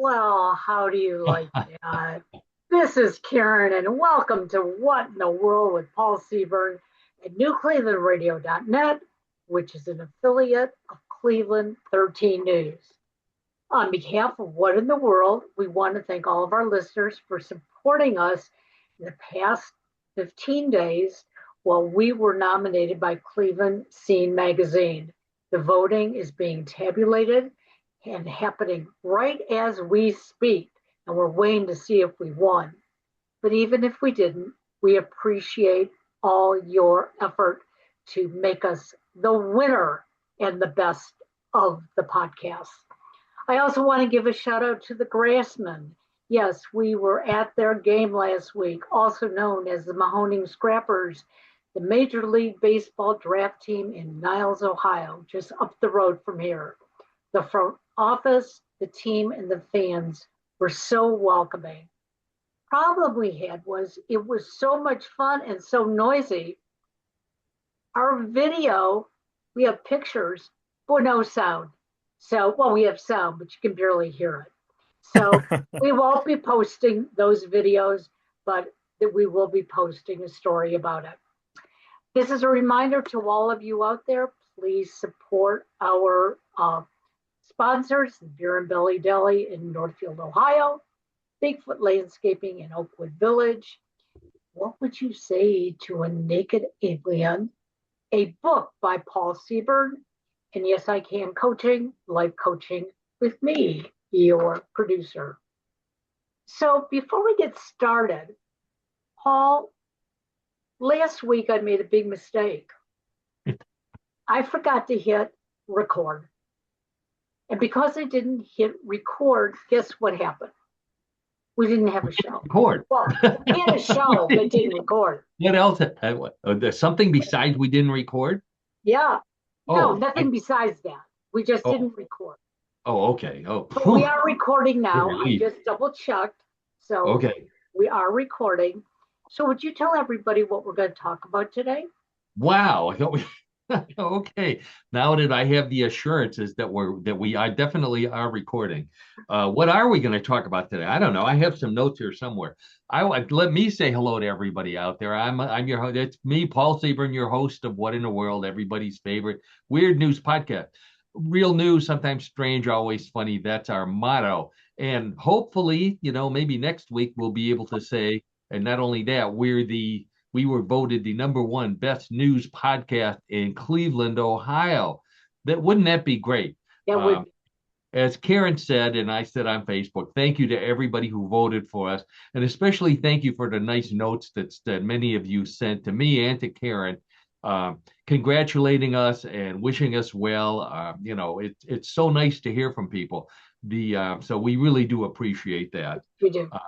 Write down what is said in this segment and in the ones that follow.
Well, how do you like that? This is Karen, and welcome to What in the World with Paul Seaburn at newclevelandradio.net, which is an affiliate of Cleveland 13 News. On behalf of What in the World, we want to thank all of our listeners for supporting us in the past 15 days while we were nominated by Cleveland Scene magazine. The voting is being tabulated and happening right as we speak, and we're waiting to see if we won. But even if we didn't, we appreciate all your effort to make us the winner and the best of the podcast. I also want to give a shout out to the Grassmen. Yes, we were at their game last week, also known as the Mahoning Scrappers, the Major League Baseball draft team in Niles, Ohio, just up the road from here. The front office, the team, and the fans were so welcoming. Problem we had was it was so much fun and so noisy. Our video, we have pictures, but no sound. So, well, we have sound, but you can barely hear it. So we won't be posting those videos, but we will be posting a story about it. This is a reminder to all of you out there, please support our sponsors, Beer and Belly Deli in Northfield, Ohio, Bigfoot Landscaping in Oakwood Village. What would you say to a naked alien? A book by Paul Seaburn, and Yes, I Can Coaching, life coaching with me, your producer. So before we get started, Paul, last week I made a big mistake. I forgot to hit record. And because I didn't hit record, guess what happened? We didn't have a show. Record. Well, we had a show, but didn't record. What else? There's something besides we didn't record? Yeah. No, Oh, nothing besides that. We just oh, didn't record. oh, okay. Oh, But we phew, are recording good now. I relief. just double checked. So Okay. we are recording. So would you tell everybody what we're going to talk about today? Wow. I thought we okay. Now that I have the assurances that I definitely are recording. What are we going to talk about today? I don't know. I have some notes here somewhere. Let me say hello to everybody out there. I'm your host. It's me, Paul Seaburn, your host of What in the World, everybody's favorite weird news podcast. Real news, sometimes strange, always funny. That's our motto. And hopefully, maybe next week we'll be able to say, and not only that, we were voted the number one best news podcast in Cleveland, Ohio. Wouldn't that be great? That would Um, as Karen said, and I said on Facebook, thank you to everybody who voted for us, and especially thank you for the nice notes that many of you sent to me and to Karen, congratulating us and wishing us well. It's so nice to hear from people. So we really do appreciate that. we do. Uh,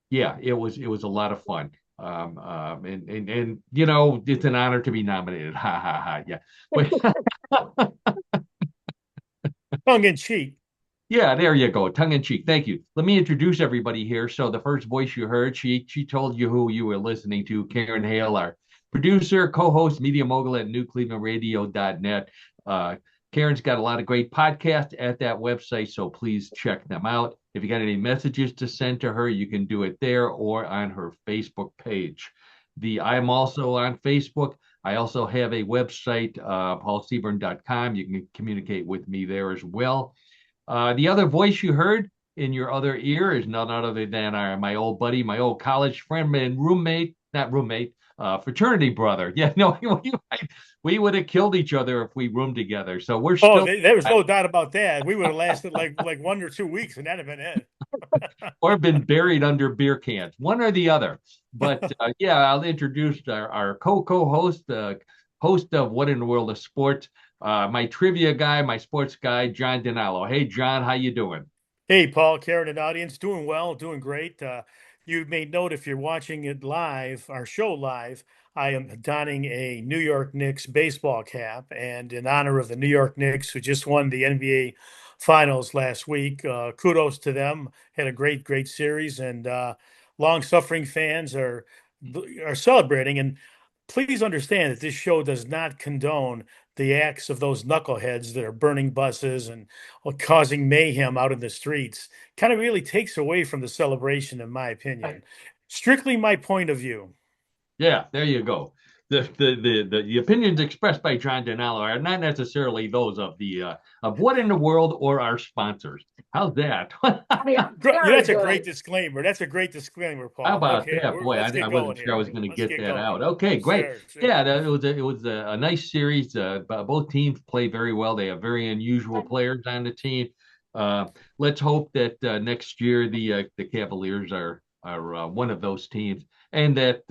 yeah, it was a lot of fun. And it's an honor to be nominated. Ha ha ha. Yeah. But Tongue in cheek. yeah, there you go. Tongue in cheek. Thank you. Let me introduce everybody here. So the first voice you heard, she told you who you were listening to, Karen Hale, our producer, co-host, media mogul at newclevelandradio.net. Karen's got a lot of great podcasts at that website, so please check them out. If you got any messages to send to her, you can do it there or on her Facebook page. I'm also on Facebook. I also have a website, paulseaburn.com. You can communicate with me there as well. The other voice you heard in your other ear is none other than my old buddy, my old college friend and fraternity brother. Yeah, no, we would have killed each other if we roomed together. So we're Oh, still, there was no doubt about that. We would have lasted like 1 or 2 weeks, and that'd have been it. or been buried under beer cans, one or the other. But yeah, I'll introduce our co-host, host of What in the World of Sports, my trivia guy, my sports guy, John Denalo. Hey, John, how you doing? Hey, Paul, Karen, and audience, doing well, doing great. You made note if you're watching it live, our show live, I am donning a New York Knicks baseball cap, and in honor of the New York Knicks, who just won the NBA Finals last week. Kudos to them. Had a great series, and long-suffering fans are celebrating. And please understand that this show does not condone the acts of those knuckleheads that are burning buses and causing mayhem out in the streets kind of really takes away from the celebration, in my opinion. Strictly my point of view. Yeah, there you go. The opinions expressed by John Denalo are not necessarily those of What in the World or our sponsors. How's that? That's a great disclaimer. That's a great disclaimer, Paul. How about Okay, that? Boy, let's get I going wasn't sure I here. was going to Let's get get that going. out. Okay, great. Sure. Yeah, it was a nice series. Both teams play very well. They have very unusual players on the team. Let's hope that next year the Cavaliers are one of those teams, and that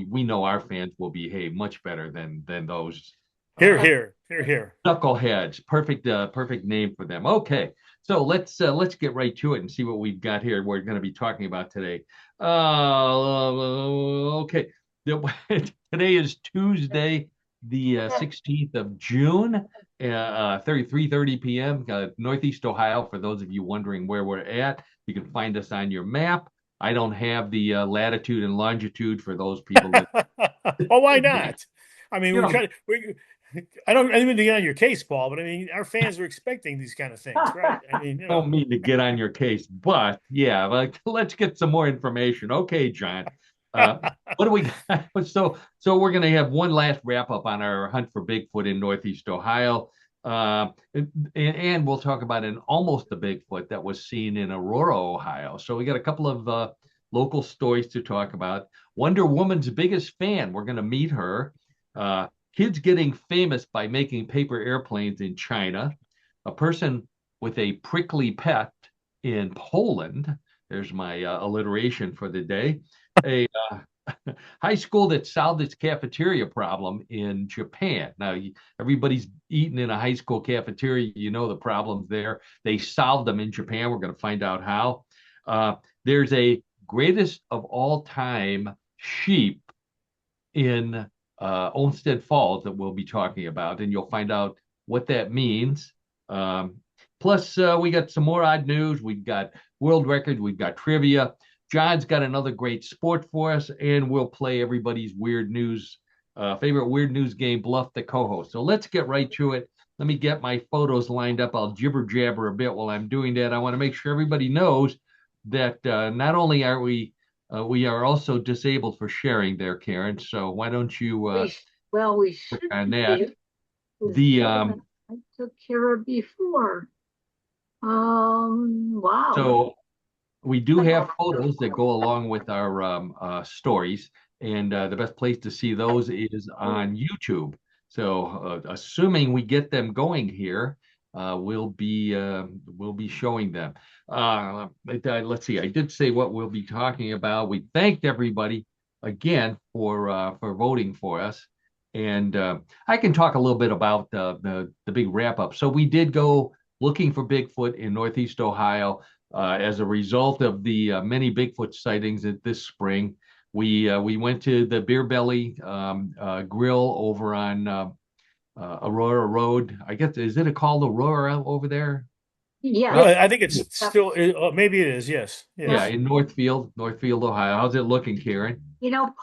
we know our fans will behave much better than those. Here. Knuckleheads. Perfect name for them. Okay, so let's get right to it and see what we've got here. We're going to be talking about today. Okay, today is Tuesday, the 16th of June, 3:30 p.m. Northeast Ohio. For those of you wondering where we're at, you can find us on your map. I don't have the latitude and longitude for those people. Oh, why not? I mean, I don't mean to get on your case, Paul, but I mean, our fans are expecting these kind of things, right? I mean, I don't mean to get on your case, but yeah, let's get some more information. Okay, John. What do we got? So we're going to have one last wrap up on our hunt for Bigfoot in Northeast Ohio. And we'll talk about almost a Bigfoot that was seen in Aurora, Ohio. So we got a couple of local stories to talk about. Wonder Woman's biggest fan. We're going to meet her. Kids getting famous by making paper airplanes in China. A person with a prickly pet in Poland. There's my alliteration for the day. A high school that solved its cafeteria problem in Japan. Now, everybody's eating in a high school cafeteria. You know the problems there. They solved them in Japan. We're going to find out how. There's a greatest of all time sheep in Olmsted Falls that we'll be talking about, and you'll find out what that means. Plus, we got some more odd news. We've got world records. We've got trivia. John's got another great sport for us, and we'll play everybody's favorite weird news game, Bluff the co-host. So let's get right to it. Let me get my photos lined up. I'll jibber jabber a bit while I'm doing that. I want to make sure everybody knows that not only are we are also disabled for sharing there, Karen. So why don't you we should on that? I took care of before. Wow. So we do have photos that go along with our stories, and the best place to see those is on YouTube. So assuming we get them going here, we'll be showing them. Let's see. I did say what we'll be talking about. We thanked everybody again for voting for us, and I can talk a little bit about the big wrap up. So we did go looking for Bigfoot in Northeast Ohio. As a result of the many Bigfoot sightings this spring, we went to the Beer Belly Grill over on Aurora Road. I guess, is it called Aurora over there? Yeah. Well, I think it's still, maybe it is. Yes. Yeah, in Northfield, Ohio. How's it looking, Karen?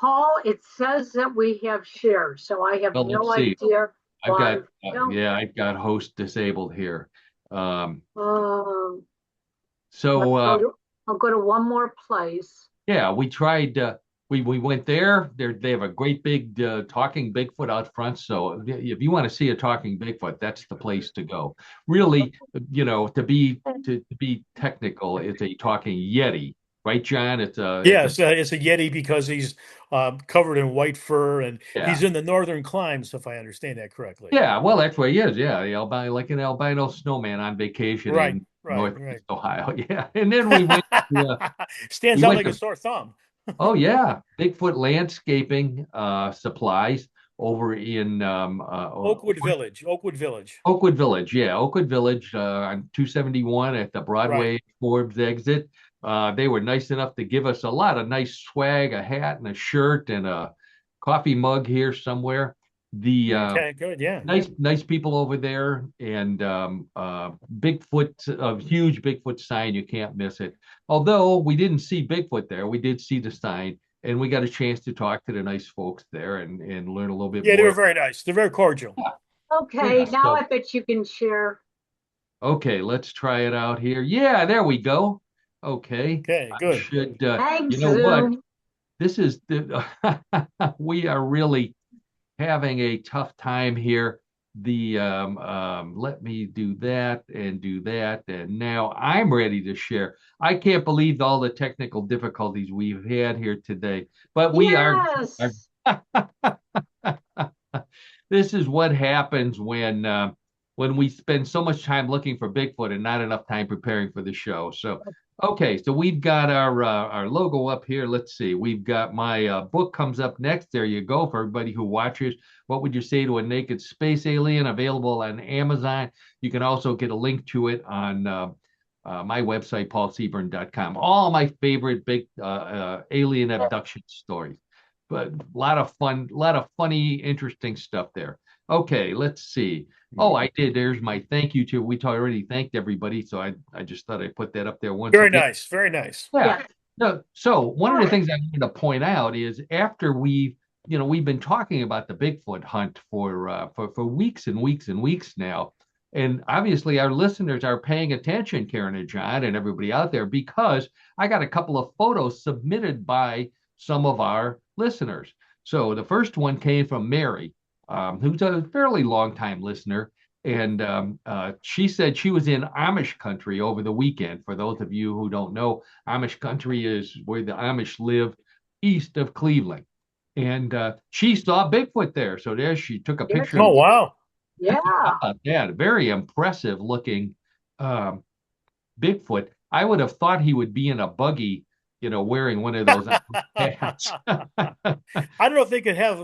Paul, it says that we have shares, so I have no idea. I've got host disabled here. So I'll go to one more place. Yeah, we tried. We went there. They have a great big talking Bigfoot out front. So if you want to see a talking Bigfoot, that's the place to go. Really, to be technical, it's a talking Yeti, right, John? It's a Yeti because he's covered in white fur and he's in the northern climes, if I understand that correctly. Yeah, well, that's where he is. Yeah, the albino, like an albino snowman on vacation in Northeast Ohio. Yeah, and then we went. Stands out like a sore thumb. Oh yeah, Bigfoot landscaping supplies over in Oakwood Village. Yeah, Oakwood Village on 271 at the Broadway Forbes exit. They were nice enough to give us a lot of nice swag, a hat and a shirt and a coffee mug here somewhere. Okay, good, yeah. Nice people over there, and Bigfoot, a huge Bigfoot sign. You can't miss it. Although we didn't see Bigfoot there, we did see the sign, and we got a chance to talk to the nice folks there and learn a little bit more. Yeah, they were very nice. They're very cordial. Okay, Yeah. now So I bet you can share. okay, let's try it out here. Yeah, there we go. Okay, Okay, I good. should. You Thanks, know what? Zoom. This is the. We are really having a tough time here. Let me do that and do that, and now I'm ready to share. I can't believe all the technical difficulties we've had here today, but we are Yes. this is what happens when we spend so much time looking for Bigfoot and not enough time preparing for the show. So, okay, so we've got our logo up here. Let's see. We've got my book comes up next. There you go for everybody who watches. What would you say to a naked space alien? Available on Amazon. You can also get a link to it on my website, paulseaburn.com. All my favorite big alien abduction stories, but a lot of fun, a lot of funny, interesting stuff there. Okay, let's see. Oh, I did. There's my thank you to. We already thanked everybody, so I just thought I'd put that up there once Very again. nice. Very nice. Yeah. Yes. No, so one of the Good. things I wanted to point out is after we've been talking about the Bigfoot hunt for weeks and weeks and weeks now, and obviously our listeners are paying attention, Karen and John and everybody out there, because I got a couple of photos submitted by some of our listeners. So the first one came from Mary, who's a fairly long time listener, and she said she was in Amish country over the weekend. For those of you who don't know, Amish country is where the Amish live east of Cleveland. And she saw Bigfoot there. So there she took a There picture Oh, of she. wow. Yeah. how about that. Very impressive looking um, Bigfoot. I would have thought he would be in a buggy, wearing one of those hats. I don't know if they could have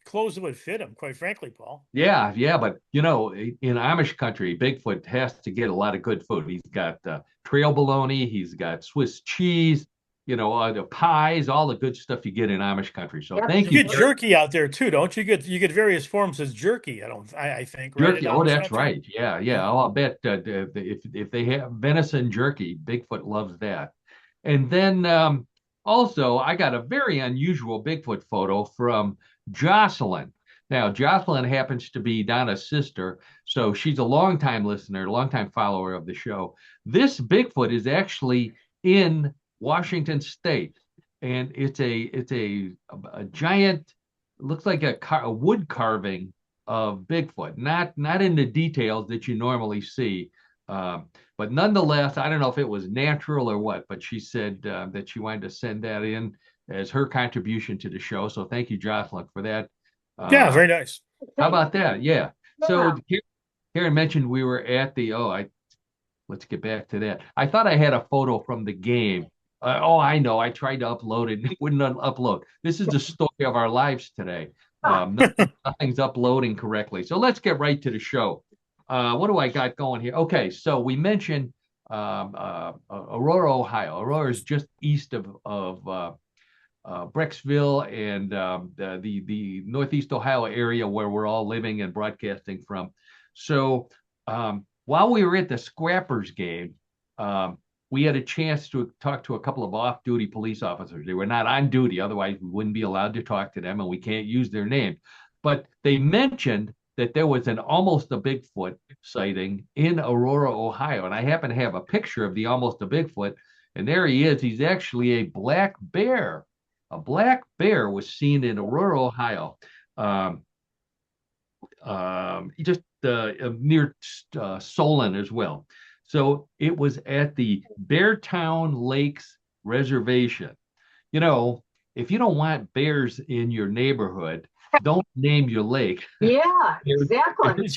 clothes that would fit him, quite frankly, Paul. Yeah, yeah, but in Amish country, Bigfoot has to get a lot of good food. He's got trail bologna, he's got Swiss cheese, the pies, all the good stuff you get in Amish country. So Yep. thank You you, get Sure. Jerry. jerky out there too, don't you? You get various forms of jerky. I think, right, in Jerky. Oh, Amish that's country. right. Yeah, Yeah. yeah. Oh, I bet if they have venison jerky, Bigfoot loves that. And then also, I got a very unusual Bigfoot photo from Jocelyn. Now, Jocelyn happens to be Donna's sister, so she's a longtime listener, longtime follower of the show. This Bigfoot is actually in Washington State, and it's a giant, looks like a wood carving of Bigfoot, not in the details that you normally see. But nonetheless, I don't know if it was natural or what, but she said that she wanted to send that in as her contribution to the show. So thank you, Jocelyn, for that. Yeah, Uh, very nice. how Thanks. about that? Yeah. Yeah. So Karen mentioned we were at let's get back to that. I thought I had a photo from the game. Oh, I know. I tried to upload it. It wouldn't upload. This is the story of our lives today. Nothing's uploading correctly. So let's get right to the show. What do I got going here? Okay, so we mentioned Aurora, Ohio. Aurora is just east of Brecksville and the Northeast Ohio area where we're all living and broadcasting from. So while we were at the Scrappers game, we had a chance to talk to a couple of off-duty police officers. They were not on duty, otherwise we wouldn't be allowed to talk to them, and we can't use their name. But they mentioned that there was almost a Bigfoot sighting in Aurora, Ohio, and I happen to have a picture of the almost a Bigfoot, and there he is. He's actually a black bear. A black bear was seen in Aurora, Ohio. Um, just near Solon as well. So it was at the Beartown Lakes Reservation. If you don't want bears in your neighborhood, don't name your lake. Yeah, exactly.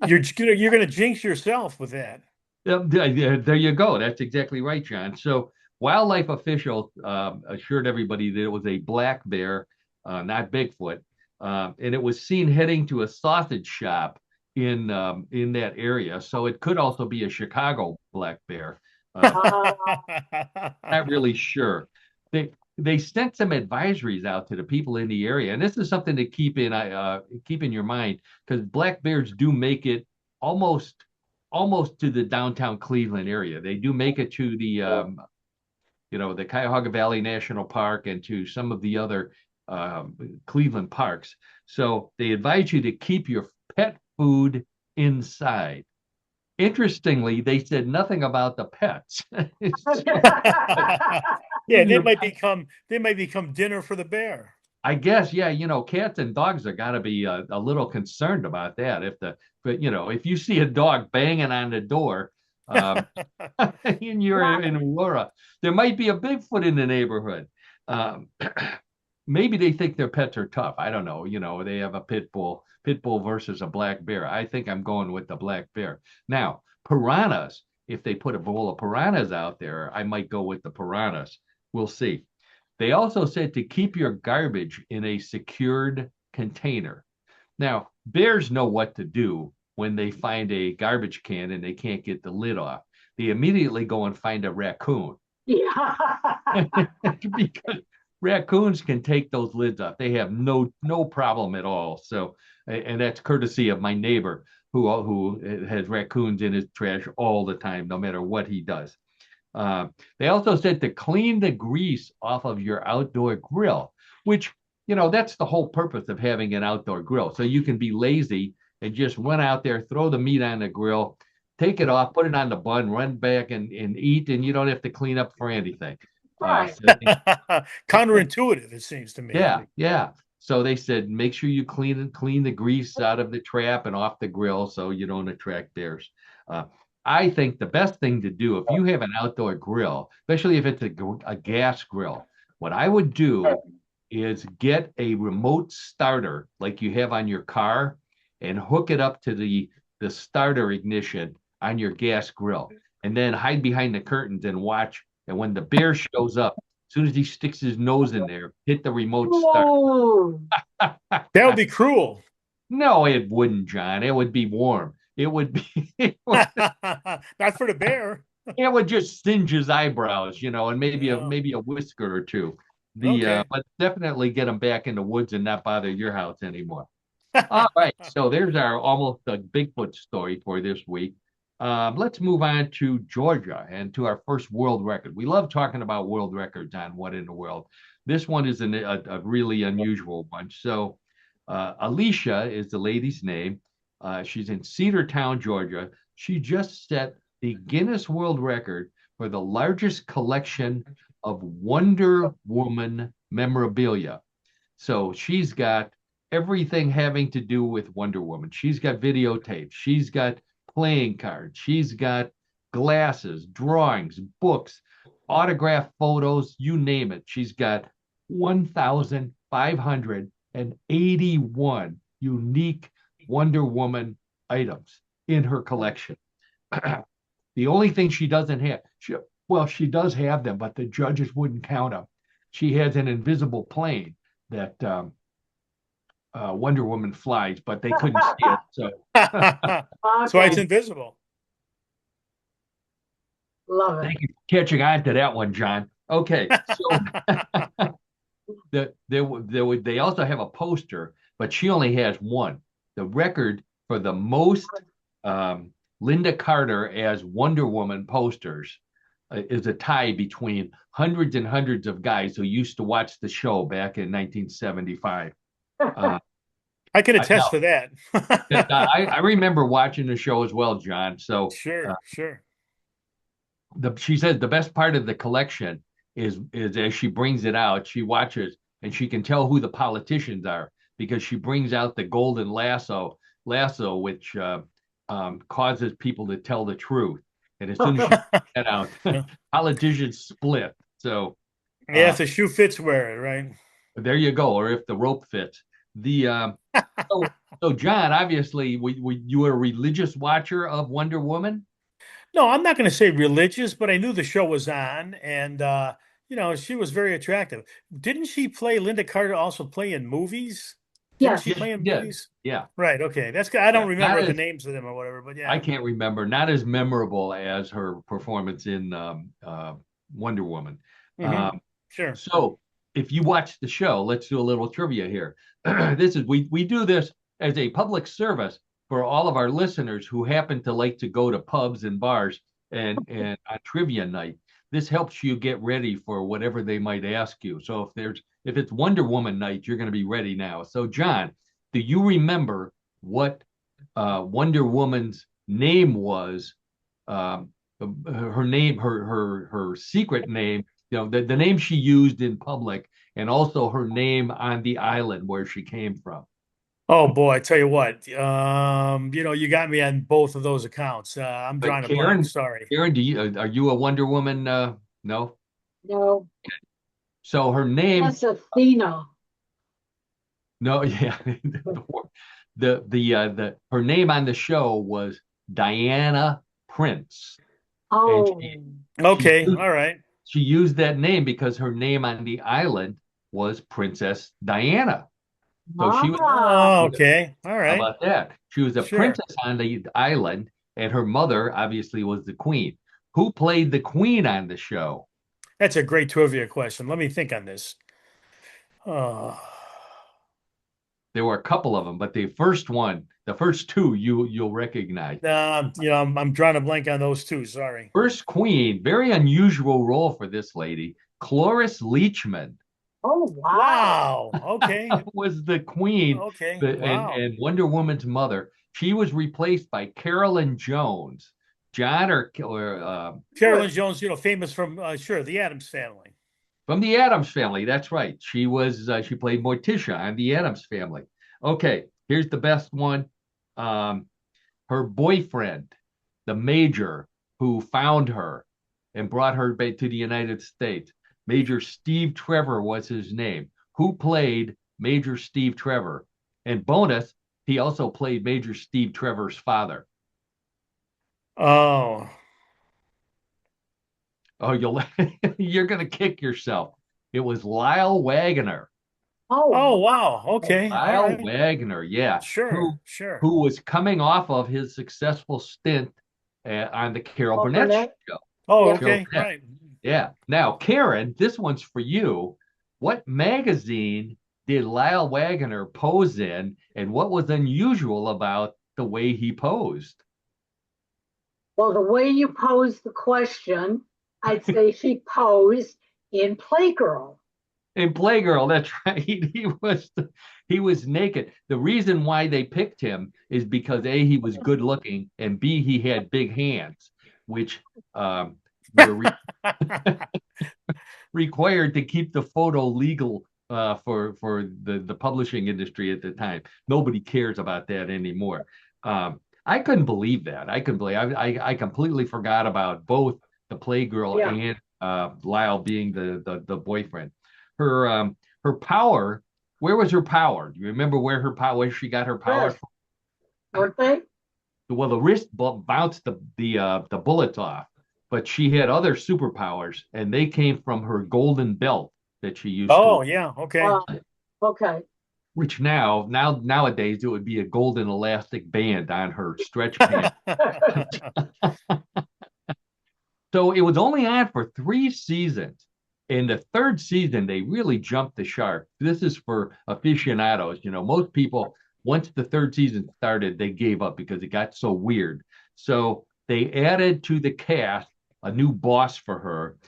You're gonna jinx yourself with that. There you go. That's exactly right, John. So wildlife officials assured everybody that it was a black bear, not Bigfoot, and it was seen heading to a sausage shop in that area. So it could also be a Chicago black bear. Uh, Not really sure. They sent some advisories out to the people in the area, and this is something to keep in your mind because black bears do make it almost almost to the downtown Cleveland area. They do make it to the Cuyahoga Valley National Park and to some of the other Cleveland parks. So they advise you to keep pet food inside. Interestingly, they said nothing about the pets. Yeah, they might become dinner for the bear. I guess, yeah, cats and dogs are got to be a little concerned about that. But if you see a dog banging on the door, um, and you're in Aurora, there might be a Bigfoot in the neighborhood. Um, Maybe they think their pets are tough. I don't know. They have a pit bull versus a black bear. I think I'm going with the black bear. Now, piranhas, if they put a bowl of piranhas out there, I might go with the piranhas. We'll see. They also said to keep your garbage in a secured container. Now, bears know what to do when they find a garbage can and they can't get the lid off. They immediately go and find a raccoon. Yeah. Because raccoons can take those lids off. They have no problem at all. So, and that's courtesy of my neighbor who has raccoons in his trash all the time, no matter what he does. They also said to clean the grease off of your outdoor grill, which, that's the whole purpose of having an outdoor grill. So you can be lazy and just run out there, throw the meat on the grill, take it off, put it on the bun, run back and eat, and you don't have to clean up for anything. Right. Counterintuitive, it seems to me. Yeah. So they said make sure you clean the grease out of the trap and off the grill so you don't attract bears. I think the best thing to do if you have an outdoor grill, especially if it's a gas grill, what I would do is get a remote starter like you have on your car and hook it up to the starter ignition on your gas grill, and then hide behind the curtains and watch. And when the bear shows up, as soon as he sticks his nose in there, hit the remote starter. That would be cruel. No, it wouldn't, John. It would be warm. It would be Not for the bear. It would just singe his eyebrows, and maybe a whisker or two. But definitely get them back in the woods and not bother your house anymore. All right, so there's our almost a Bigfoot story for this week. Let's move on to Georgia and to our first world record. We love talking about world records on What in the World. This one is a really unusual one. So Alicia is the lady's name. She's in Cedartown, Georgia. She just set the Guinness World Record for the largest collection of Wonder Woman memorabilia. So she's got everything having to do with Wonder Woman. She's got videotapes. She's got playing cards. She's got glasses, drawings, books, autographed photos, you name it. She's got 1,581 unique Wonder Woman items in her collection. The only thing she doesn't have, she does have them, but the judges wouldn't count them. She has an invisible plane that Wonder Woman flies, but they couldn't see it. So, so it's invisible. Love it. Thank you for catching on to that one, John. Okay, so they also have a poster, but she only has one. The record for the most Linda Carter as Wonder Woman posters is a tie between hundreds and hundreds of guys who used to watch the show back in 1975. I can attest to that. I remember watching the show as well, John. So sure. She says the best part of the collection is as she brings it out, she watches and she can tell who the politicians are because she brings out the golden lasso, which causes people to tell the truth. And as soon as she brings that out, politicians split. So if the shoe fits, wear it, right? There you go. Or if the rope fits. So John, obviously, you were a religious watcher of Wonder Woman. No, I'm not going to say religious, but I knew the show was on, and she was very attractive. Didn't she play Linda Carter? Also play in movies? Didn't she play in movies? Yeah. Right. Okay. That's good. I don't remember the names of them or whatever, but yeah. I can't remember. Not as memorable as her performance in Wonder Woman. Sure. So if you watch the show, let's do a little trivia here. We do this as a public service for all of our listeners who happen to like to go to pubs and bars and on trivia night. This helps you get ready for whatever they might ask you. So if it's Wonder Woman night, you're going to be ready now. So John, do you remember what Wonder Woman's name was, um, her name, her secret name, the name she used in public, and also her name on the island where she came from. Oh boy, I tell you what, you got me on both of those accounts. I'm But drawing a blank. Sorry. Karen, are you a Wonder Woman? No. No, So her name, that's Athena. no, yeah, the her name on the show was Diana Prince, and Oh, she Okay, all right. she used that name because her name on the island was Princess Diana. So she was, ah, Oh, okay, all how right. about that? She was a Sure. princess on the island, and her mother obviously was the queen. Who played the queen on the show? That's a great trivia question. Let me think on this. Uh, There were a couple of them, but the first two, you'll recognize. I'm drawing a blank on those two. Sorry. First queen, very unusual role for this lady. Cloris Leachman oh, wow. Wow. Okay. was the queen, Okay. Wow. and Wonder Woman's mother. She was replaced by Carolyn Jones. John or Carolyn Jones, famous from sure, the Addams Family. from the Addams Family. That's right. She played Morticia on the Addams Family. Okay, here's the best one. Um, her boyfriend, the major who found her and brought her back to the United States. Major Steve Trevor was his name. Who played Major Steve Trevor? And bonus, he also played Major Steve Trevor's father. Oh. Oh, you're gonna kick yourself. It was Lyle Waggoner. Oh, Oh, wow. Okay. All Lyle right. Waggoner, yeah, Sure. who Sure. who was coming off of his successful stint on the Carol well, Burnett Burnett. show. Oh, Yeah. Carol okay. Burnett. Right. Yeah. Now, Karen, this one's for you. What magazine did Lyle Waggoner pose in, and what was unusual about the way he posed? Well, the way you posed the question, I'd say she posed in Playgirl. In Playgirl, that's right. He was naked. The reason why they picked him is because A, he was good looking, and B, he had big hands, which were required to keep the photo legal for the publishing industry at the time. Nobody cares about that anymore. I couldn't believe that. I couldn't believe. I completely forgot about both the Playgirl Yeah. and Lyle being the boyfriend. Her power. Where was her power? Do you remember where she got her power Yes. Weren't they? well, the wrist bounced the bullets off, but she had other superpowers, and they came from her golden belt that she used to, Oh, yeah. Okay. Okay. which nowadays it would be a golden elastic band on her stretch pants. So it was only on for 3 seasons. In the third season, they really jumped the shark. This is for aficionados. Most people, once the third season started, they gave up because it got so weird. So they added to the cast a new boss for her.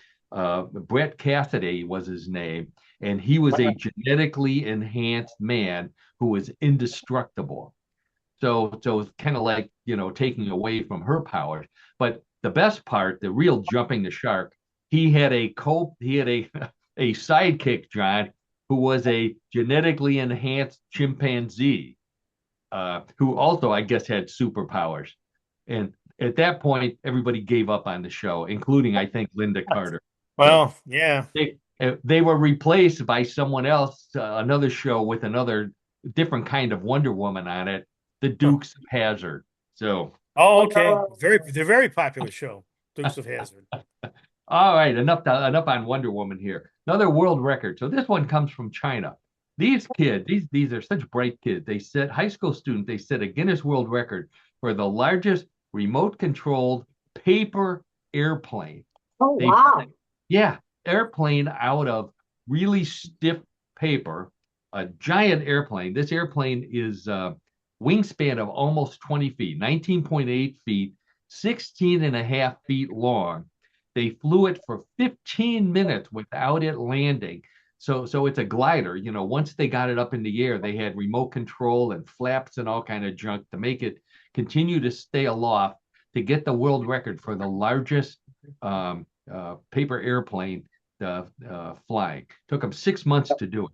Brett Cassidy was his name, and he was a genetically enhanced man who was indestructible. So it's kind of like, taking away from her powers. But the best part, the real jumping the shark, he had a sidekick, John, who was a genetically enhanced chimpanzee, who also, I guess, had superpowers. And at that point, everybody gave up on the show, including, I think, Linda Carter. So Well, yeah. they were replaced by someone else, another show with another different kind of Wonder Woman on it, the Huh. Dukes of Hazzard. So, Oh, Oh, okay. no. They're very popular show, Dukes of Hazzard. all right, enough on Wonder Woman here. Another world record. So this one comes from China. These kids, these are such bright kids. They set high school students. They set a Guinness World Record for the largest remote controlled paper airplane. Oh, They wow. Yeah, airplane out of really stiff paper, a giant airplane. This airplane is wingspan of almost 20 feet, 19.8 feet, 16 and a half feet long. They flew it for 15 minutes without it landing. So it's a glider. Once they got it up in the air, they had remote control and flaps and all kind of junk to make it continue to stay aloft to get the world record for the largest paper airplane flying. Took them 6 months to do it.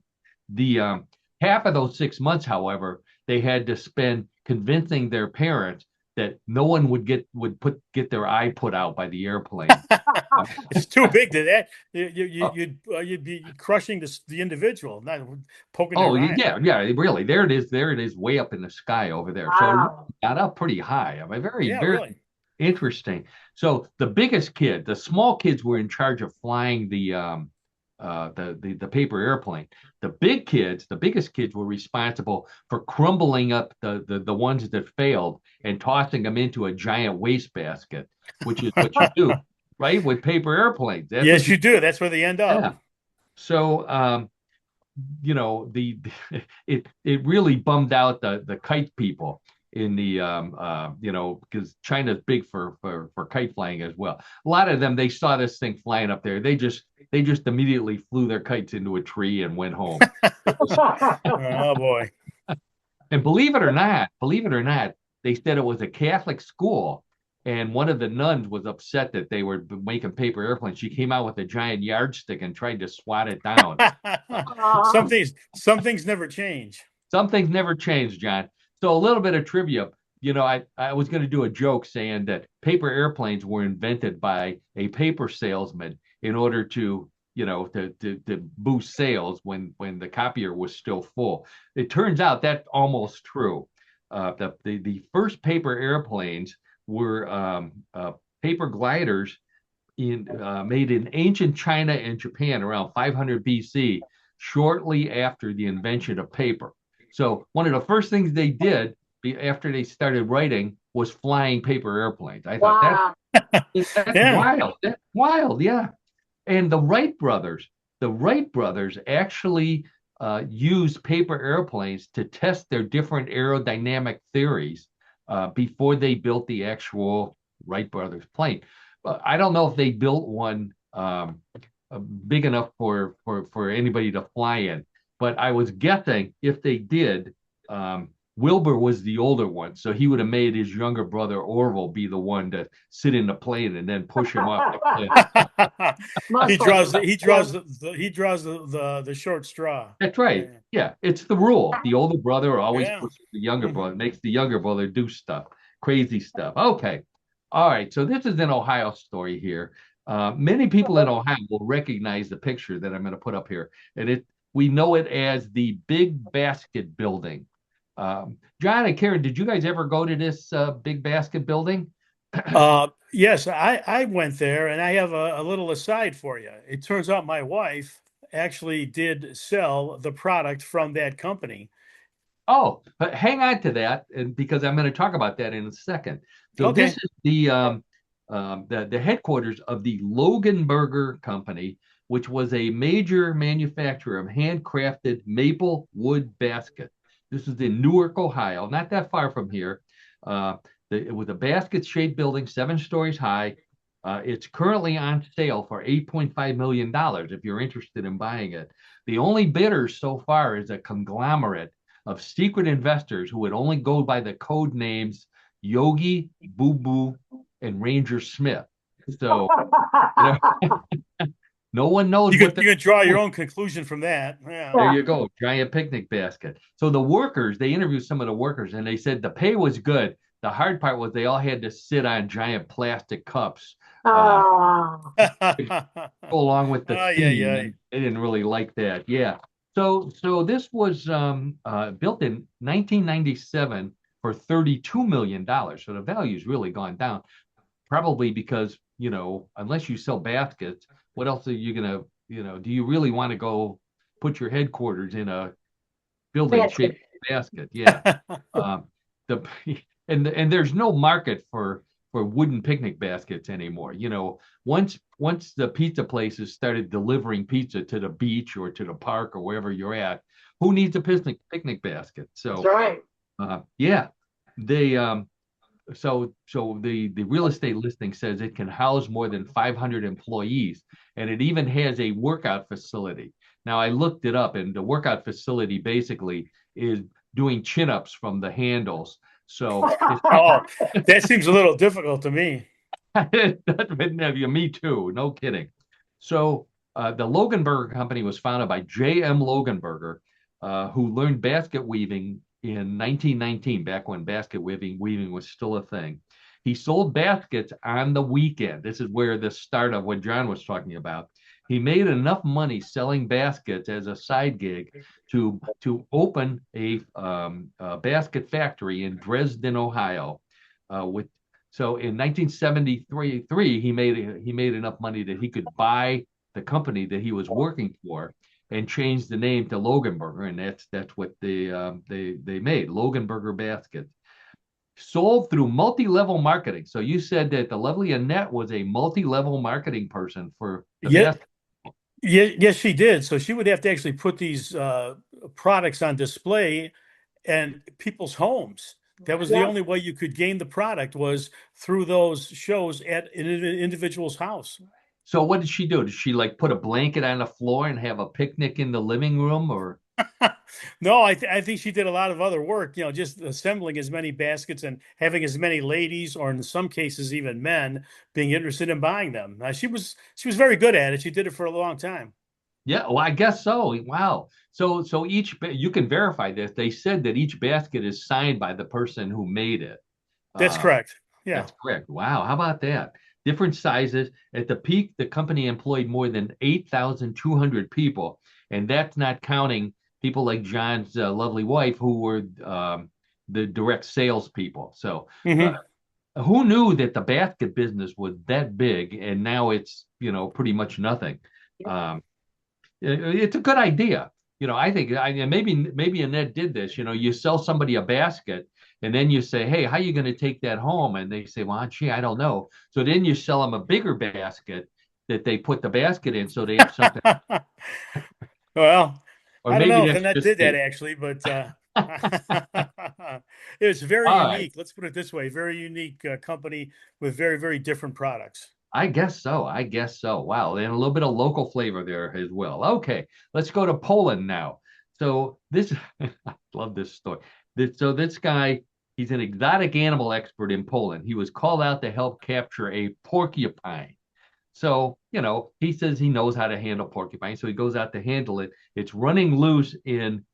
The half of those 6 months, however, they had to spend convincing their parents that no one would get their eye put out by the airplane. It's too big to that. You'd be crushing the individual, not poking their eye. Yeah, really. There it is, way up in the sky over there. Wow. So it got up pretty high. I mean, very, Yeah, very really. interesting. So the small kids were in charge of flying the paper airplane. The biggest kids were responsible for crumbling up the ones that failed and tossing them into a giant wastebasket, which is what you do, right? With paper airplanes. Yes, you do. That's where they end up. Yeah. So it really bummed out the kite people in the because China's big for kite flying as well. A lot of them, they saw this thing flying up there. They just immediately flew their kites into a tree and went home. Oh boy. And believe it or not, they said it was a Catholic school. And one of the nuns was upset that they were making paper airplanes. She came out with a giant yardstick and tried to swat it down. Some things never change. Some things never change, John. So a little bit of trivia. I was going to do a joke saying that paper airplanes were invented by a paper salesman in order to boost sales when the copier was still full. It turns out that's almost true. The first paper airplanes were paper gliders made in ancient China and Japan around 500 BC, shortly after the invention of paper. So one of the first things they did after they started writing was flying paper airplanes. I thought that's Yeah. wild. That's wild, yeah. And the Wright brothers actually used paper airplanes to test their different aerodynamic theories before they built the actual Wright brothers plane. But I don't know if they built one big enough for anybody to fly in. But I was guessing if they did, Wilbur was the older one, so he would have made his younger brother Orville be the one to sit in the plane and then push him off the cliff. He draws the short straw. That's right. Yeah, it's the rule. The older brother always Yeah. pushes the younger brother, makes the younger brother do stuff, crazy stuff. Okay. All right. So this is an Ohio story here. Many people in Ohio will recognize the picture that I'm going to put up here, and we know it as the Big Basket Building. John and Karen, did you guys ever go to this Big Basket Building? Yes, I went there, and I have a little aside for you. It turns out my wife actually did sell the product from that company. Oh, but hang on to that, and because I'm going to talk about that in a second. So Okay. this is the headquarters of the Loganberger Company, which was a major manufacturer of handcrafted maple wood basket. This is in Newark, Ohio, not that far from here. It was a basket-shaped building, 7 stories high. It's currently on sale for $8.5 million if you're interested in buying it. The only bidders so far is a conglomerate of secret investors who would only go by the code names Yogi, Boo Boo, and Ranger Smith. So no one knows. You can draw your own conclusion from that. Yeah. There you go, giant picnic basket. So the workers, they interviewed some of the workers, and they said the pay was good. The hard part was they all had to sit on giant plastic cups Oh. along with the steam. Yeah. They didn't really like that. Yeah. So this was built in 1997 for $32 million. So the value's really gone down, probably because, unless you sell baskets, what else are you going to, do you really want to go put your headquarters in a building shaped basket? Yeah. And there's no market for wooden picnic baskets anymore. Once the pizza places started delivering pizza to the beach or to the park or wherever you're at, who needs a picnic basket? So That's right. yeah, they so the real estate listing says it can house more than 500 employees, and it even has a workout facility. Now I looked it up, and the workout facility basically is doing chin-ups from the handles. So Oh, that seems a little difficult to me. it doesn't have you. Me too. No kidding. So the Loganberger Company was founded by J.M. Loganberger, who learned basket weaving in 1919, back when basket weaving was still a thing. He sold baskets on the weekend. This is where the start of what John was talking about. He made enough money selling baskets as a side gig to open a basket factory in Dresden, Ohio. With so in 1973, he made enough money that he could buy the company that he was working for and change the name to Loganberger, and that's what they made, Loganberger baskets. Sold through multi-level marketing. So you said that the lovely Annette was a multi-level marketing person for the Yeah, basket. yes, she did. So she would have to actually put these products on display in people's homes. That was the Yeah. only way you could gain the product, was through those shows at an individual's house. So what did she do? Did she like put a blanket on the floor and have a picnic in the living room, or? No, I think she did a lot of other work, just assembling as many baskets and having as many ladies, or in some cases even men, being interested in buying them. She was very good at it. She did it for a long time. Yeah, well, I guess so. Wow. So you can verify this. They said that each basket is signed by the person who made it. That's Uh, correct. Yeah. that's correct. Wow. How about that? Different sizes. At the peak, the company employed more than 8,200 people, and that's not counting people like John's lovely wife, who were the direct salespeople. So, Hmm. who knew that the basket business was that big, and now it's pretty much nothing. Um, it's a good idea. I think maybe Annette did this. You sell somebody a basket, and then you say, "Hey, how are you going to take that home?" And they say, "Well, gee, I don't know." So then you sell them a bigger basket that they put the basket in, so they have something. Well, Or I don't maybe know if that's Annette just did that me. actually, but it's very All right. unique. Let's put it this way: very unique company with very, very different products. I guess so. I guess so. Wow. And a little bit of local flavor there as well. Okay. Let's go to Poland now. So this, I love this story. So this guy, he's an exotic animal expert in Poland. He was called out to help capture a porcupine. So, he says he knows how to handle porcupine. So he goes out to handle it. It's running loose in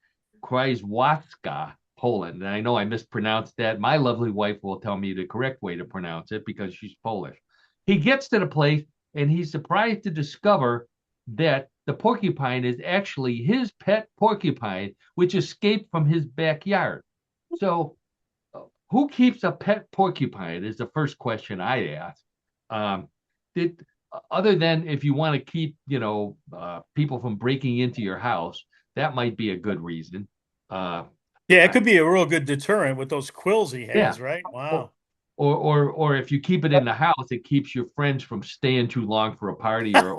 Krajewska, Poland. And I know I mispronounced that. My lovely wife will tell me the correct way to pronounce it because she's Polish. He gets to the place, and he's surprised to discover that the porcupine is actually his pet porcupine, which escaped from his backyard. So, who keeps a pet porcupine is the first question I ask. Um, did Other than if you want to keep, people from breaking into your house, that might be a good reason. Uh, Yeah, it I, could be a real good deterrent with those quills he yeah. has, right? Or, Wow. or if you keep it in the house, it keeps your friends from staying too long for a party, or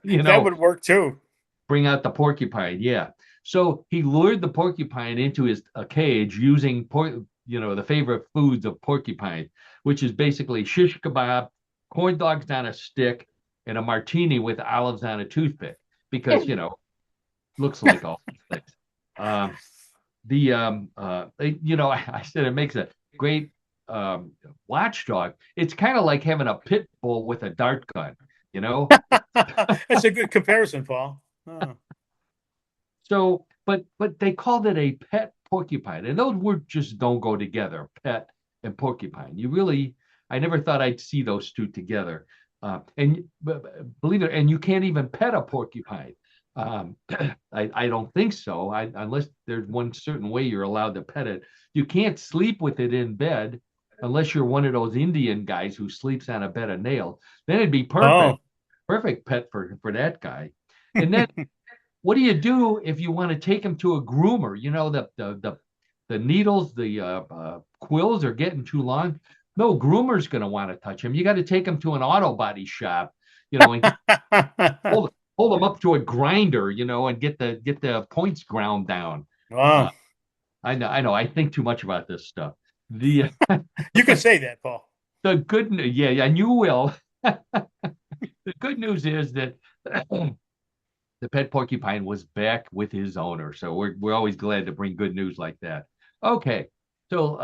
you That know, would work too. bring out the porcupine. Yeah. So he lured the porcupine into his a cage using the favorite foods of porcupine, which is basically shish kebab, corn dogs on a stick, and a martini with olives on a toothpick, because looks like all these things. Um, I said it makes a great watchdog. It's kind of like having a pit bull with a dart gun, you know. That's a good comparison, Paul. Oh. So, but they called it a pet porcupine, and those words just don't go together, pet and porcupine. I never thought I'd see those two together. And believe it, and you can't even pet a porcupine. Um, I don't think so. Unless there's one certain way you're allowed to pet it. You can't sleep with it in bed unless you're one of those Indian guys who sleeps on a bed of nails. Then it'd be Oh. perfect pet for that guy. And then what do you do if you want to take him to a groomer? The needles, the quills are getting too long. No groomer's going to want to touch him. You got to take him to an auto body shop, and hold him up to a grinder, and get the points ground down. Uh, Wow. I know. I think too much about this stuff. The You could say that, Paul. the good yeah, and you will. The good news is that the pet porcupine was back with his owner. So we're always glad to bring good news like that. Okay. So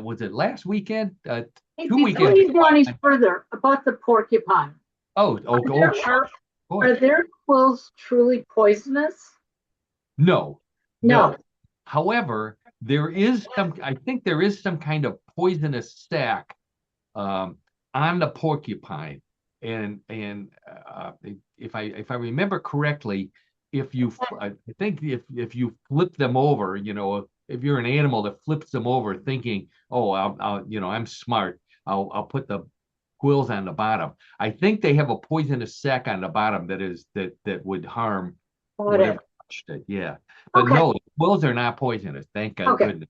was it last weekend? Hey, Two before weekends. you go any further about the porcupine, Of are course. their quills truly poisonous? No, No. no. However, I think there is some kind of poisonous sac um, on the porcupine. And if I remember correctly, I think if you flip them over, if you're an animal that flips them over, thinking, oh, I'm smart, I'll put the quills on the bottom. I think they have a poisonous sac on the bottom that would harm Got whatever it. touched it. Yeah, but Okay. no, the quills are not poisonous. Thank God, Okay. goodness.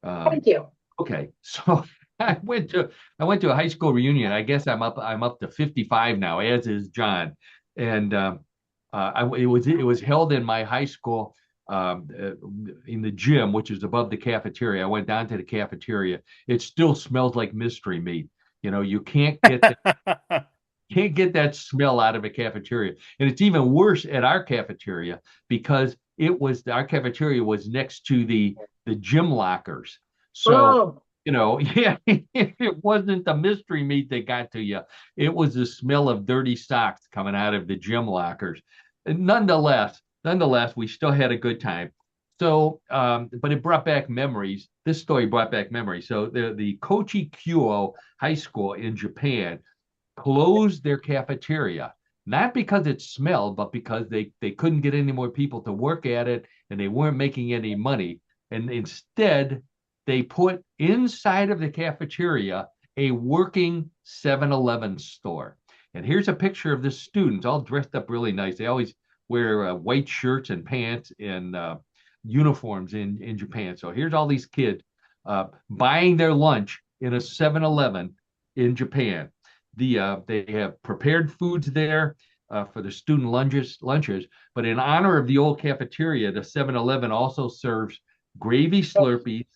Thank you. Okay, so I went to a high school reunion. I guess I'm up to 55 now, as is John, and it was held in my high school in the gym, which is above the cafeteria. I went down to the cafeteria. It still smells like mystery meat. You can't get that smell out of a cafeteria, and it's even worse at our cafeteria because our cafeteria was next to the gym lockers. So, Oh, yeah, it wasn't the mystery meat that got to you. It was the smell of dirty socks coming out of the gym lockers. And nonetheless, we still had a good time. So, but it brought back memories. This story brought back memories. So the Kochi-Kyo High School in Japan closed their cafeteria, not because it smelled, but because they couldn't get any more people to work at it and they weren't making any money. And instead, they put inside of the cafeteria a working 7-Eleven store. And here's a picture of the students all dressed up really nice. They always wear white shirts and pants and uniforms in Japan. So here's all these kids buying their lunch in a 7-Eleven in Japan. They have prepared foods there for the student lunches. But in honor of the old cafeteria, the 7-Eleven also serves gravy Slurpees,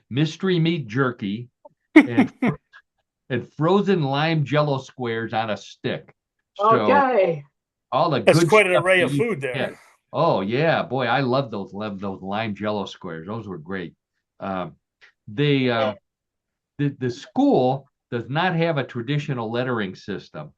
mystery meat jerky, and and frozen lime Jello squares on a stick. So okay. all the That's good quite an stuff array that of you food can there. get. Oh yeah, boy, I love those lime Jello squares. Those were great. Um, they the school does not have a traditional lettering system.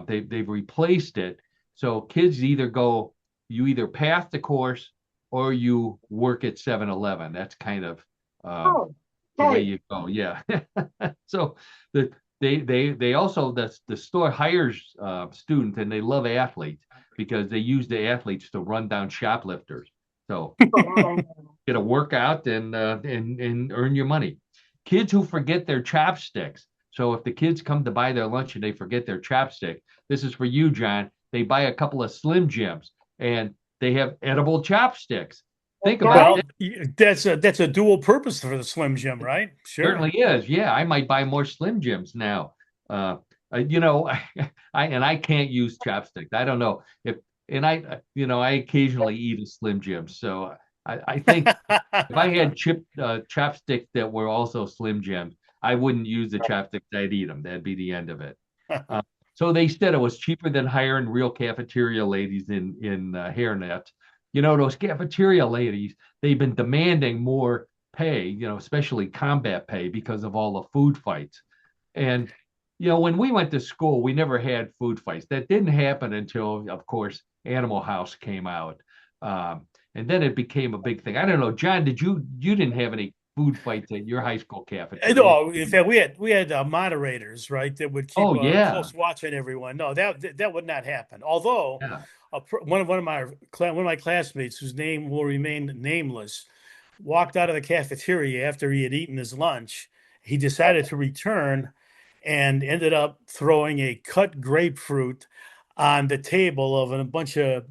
They've replaced it, so kids you either pass the course or you work at 7-Eleven. That's kind of um, Oh, the way okay. you go. Yeah. So the they also the store hires students and they love athletes because they use the athletes to run down shoplifters. So Oh, get a workout and earn your money. Kids who forget their chopsticks. So if the kids come to buy their lunch and they forget their chopstick, this is for you, John. They buy a couple of Slim Jims and they have edible chopsticks. Think about okay. Well, that's a dual purpose for the Slim Jim, right? Sure. certainly is. Yeah, I might buy more Slim Jims now. Uh, you know, I can't use chopsticks. I don't know if, and I occasionally eat a Slim Jim. So I think if I had chopsticks that were also Slim Jims, I wouldn't use the chopsticks. I'd eat them. That'd be the end of it. Uh, so they said it was cheaper than hiring real cafeteria ladies in hairnet. Those cafeteria ladies, they've been demanding more pay, especially combat pay because of all the food fights. And when we went to school, we never had food fights. That didn't happen until, of course, Animal House came out, and then it became a big thing. I don't know, John, you didn't have any food fights at your high school cafeteria? No, in fact, we had moderators, right, that would keep Oh yeah, close watch on everyone. No, that would not happen. Although yeah. one of my classmates, whose name will remain nameless, walked out of the cafeteria after he had eaten his lunch. He decided to return and ended up throwing a cut grapefruit on the table of a bunch of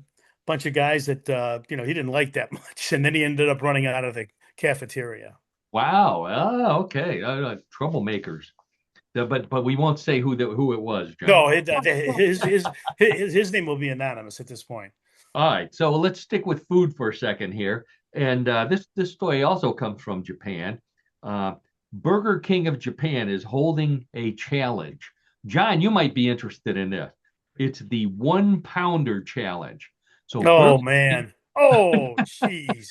guys that he didn't like that much, and then he ended up running out of the cafeteria. Wow. Oh, okay. Troublemakers. But we won't say who it was, John. No, his name will be anonymous at this point. All right, so let's stick with food for a second here. And this story also comes from Japan. Uh, Burger King of Japan is holding a challenge. John, you might be interested in this. It's the 1 pounder challenge. So Oh Burger King, man. Oh, jeez.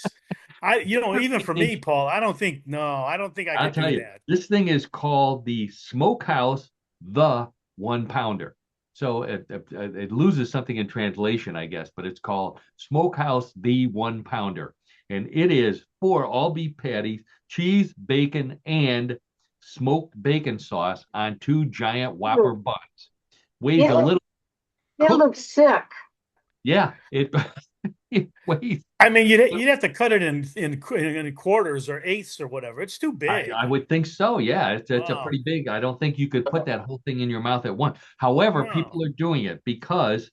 Burger Even for me, King, Paul, I don't think I I'll could tell do you, that. this thing is called the Smokehouse the 1 pounder. So it loses something in translation, I guess, but it's called Smokehouse the 1 pounder. And it is 4 all beef patties, cheese, bacon, and smoked bacon sauce on 2 giant Whopper buns. Weighs It, a little it cooked. looks sick. Yeah, it, it weighs. I mean, you'd have to cut it in quarters or eighths or whatever. It's too I big. would think so. Yeah, it's a Wow. pretty big. I don't think you could put that whole thing in your mouth at once. However, No. people are doing it because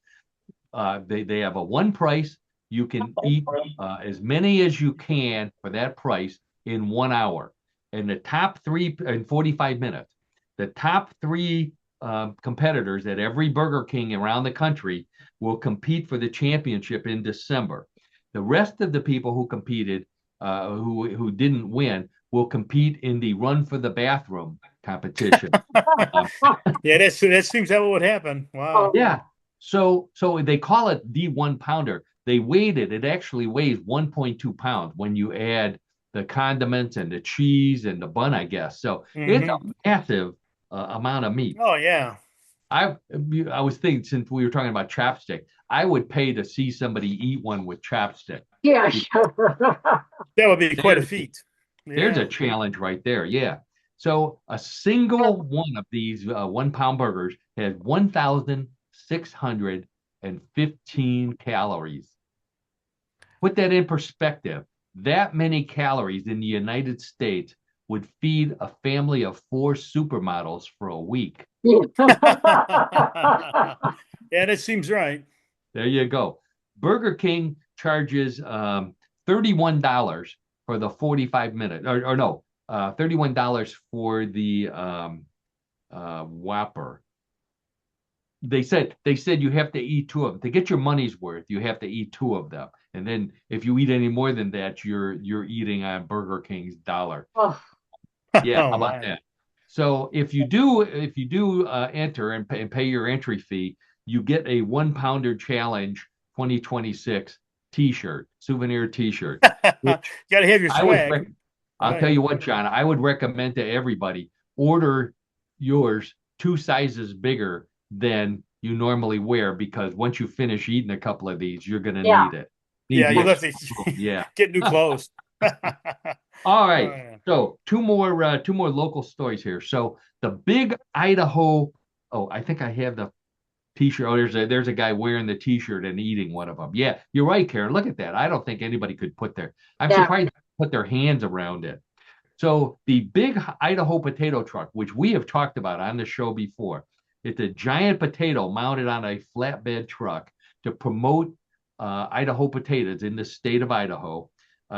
they have a one price. You can eat as many as you can for that price in 1 hour. And the top three in 45 minutes. The top three competitors at every Burger King around the country will compete for the championship in December. The rest of the people who competed, who didn't win, will compete in the run for the bathroom competition. Um, Yeah, that seems that would happen. Wow. yeah. So they call it the 1 pounder. They weighed it. It actually weighs 1.2 pounds when you add the condiments and the cheese and the bun, I guess. So it's a Hmm. massive amount of meat. Oh yeah. I I was thinking since we were talking about chopstick, I would pay to see somebody eat one with chopstick. Yeah, sure. That would be quite a There's feat. there's a Yeah. challenge right there. Yeah. So a single one of these 1 pound burgers has 1,615 calories. Put that in perspective. That many calories in the United States would feed a family of 4 supermodels for a week. Yeah, that seems right. There you go. Burger King charges $31 for the 45 minute, or no, $31 for the Whopper. They said you have to eat 2 of them to get your money's worth. You have to eat 2 of them, and then if you eat any more than that, you're eating on Burger King's dollar. Oh, Yeah, Oh how about my. that? So if you do enter and pay your entry fee, you get a 1 pounder challenge 2026 T-shirt, souvenir T-shirt, which Got to have your I would. swag. I'll Oh tell yeah. you what, John, I would recommend to everybody order yours 2 sizes bigger than you normally wear because once you finish eating a couple of these, you're gonna yeah. need it. Need Yeah, the you'll have extra to room. Yeah. get new clothes. All Oh right. yeah. So two more local stories here. So the big Idaho. Oh, I think I have the T-shirt. Oh, there's a guy wearing the T-shirt and eating one of them. Yeah, you're right, Karen. Look at that. I don't think anybody could put their. I'm Yeah. surprised they put their hands around it. So the big Idaho potato truck, which we have talked about on the show before, it's a giant potato mounted on a flatbed truck to promote Idaho potatoes in the state of Idaho.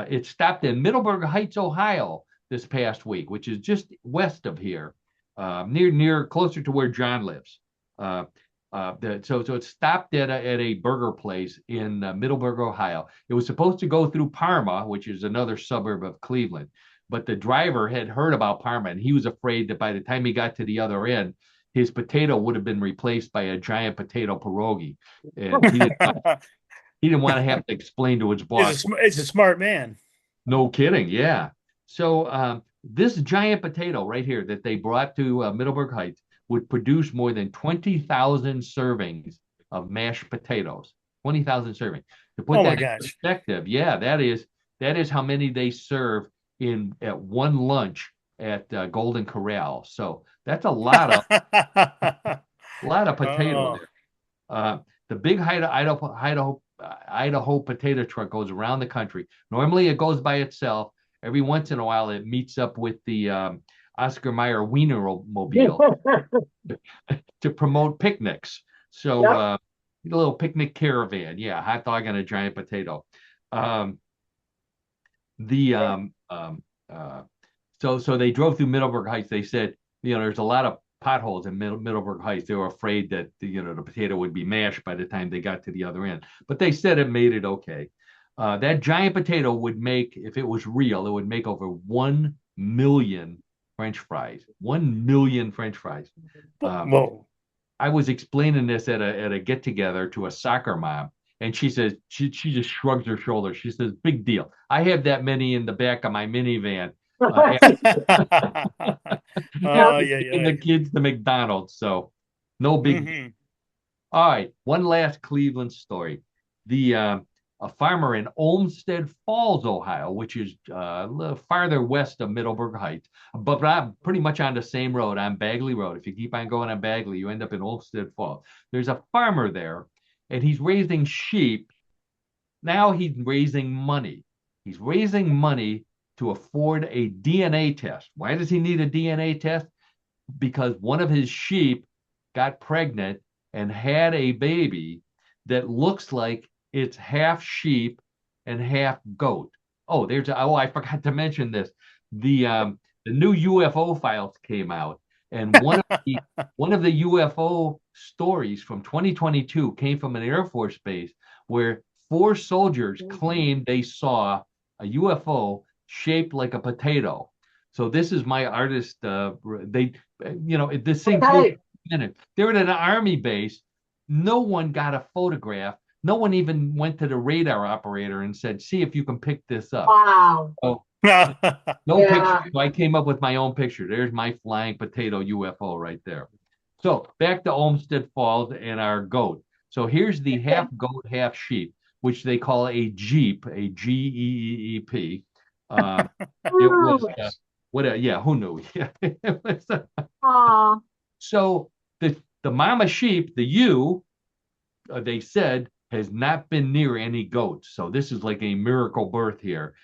It stopped in Middleburg Heights, Ohio, this past week, which is just west of here, near closer to where John lives. So it stopped at a burger place in Middleburg, Ohio. It was supposed to go through Parma, which is another suburb of Cleveland, but the driver had heard about Parma and he was afraid that by the time he got to the other end, his potato would have been replaced by a giant potato pierogi, and he didn't want to have to explain to his boss. It's a smart man. No kidding, yeah. So this giant potato right here that they brought to Middleburg Heights would produce more than 20,000 servings of mashed potatoes. 20,000 servings. To put Oh my that in gosh. perspective, yeah, that is how many they serve in at one lunch at Golden Corral. So that's a lot of potato Oh. there. Uh, the big Idaho potato truck goes around the country. Normally, it goes by itself. Every once in a while, it meets up with the Oscar Mayer Wienermobile to promote picnics. So, Yep. a little picnic caravan. Yeah, hot dog and a giant potato. Um, the uh, so they drove through Middleburg Heights. They said, there's a lot of potholes in Middleburg Heights. They were afraid that the potato would be mashed by the time they got to the other end. But they said it made it okay. That giant potato would make, if it was real, it would make over 1 million French fries. 1 million French fries. Um, Whoa. I was explaining this at a get together to a soccer mom, and she says she just shrugs her shoulders. She says, "Big deal. I have that many in the back of my minivan. Uh, Oh, after yeah, taking the yeah. kids to McDonald's, so no big deal." Hmm. All right, one last Cleveland story. The A farmer in Olmsted Falls, Ohio, which is a little farther west of Middleburg Heights, but I'm pretty much on the same road, on Bagley Road. If you keep on going on Bagley, you end up in Olmsted Falls. There's a farmer there, and he's raising sheep. Now he's raising money. He's raising money to afford a DNA test. Why does he need a DNA test? Because one of his sheep got pregnant and had a baby that looks like it's half sheep and half goat. I forgot to mention this. The new UFO files came out, and one of the UFO stories from 2022 came from an Air Force base where four soldiers claimed they saw a UFO shaped like a potato. So this is my artist. This thing flew Okay. minutes. They're at an army base. No one got a photograph. No one even went to the radar operator and said, "See if you can pick this up." Wow. So no picture. Yeah. So I came up with my own picture. There's my flying potato UFO right there. So back to Olmsted Falls and our goat. So here's the half goat, half sheep, which they call a Jeep, a Geeep. Uh, it was yeah, who knew? Yeah, it was, Aw. so the mama sheep, the ewe, they said has not been near any goats. So this is like a miracle birth here.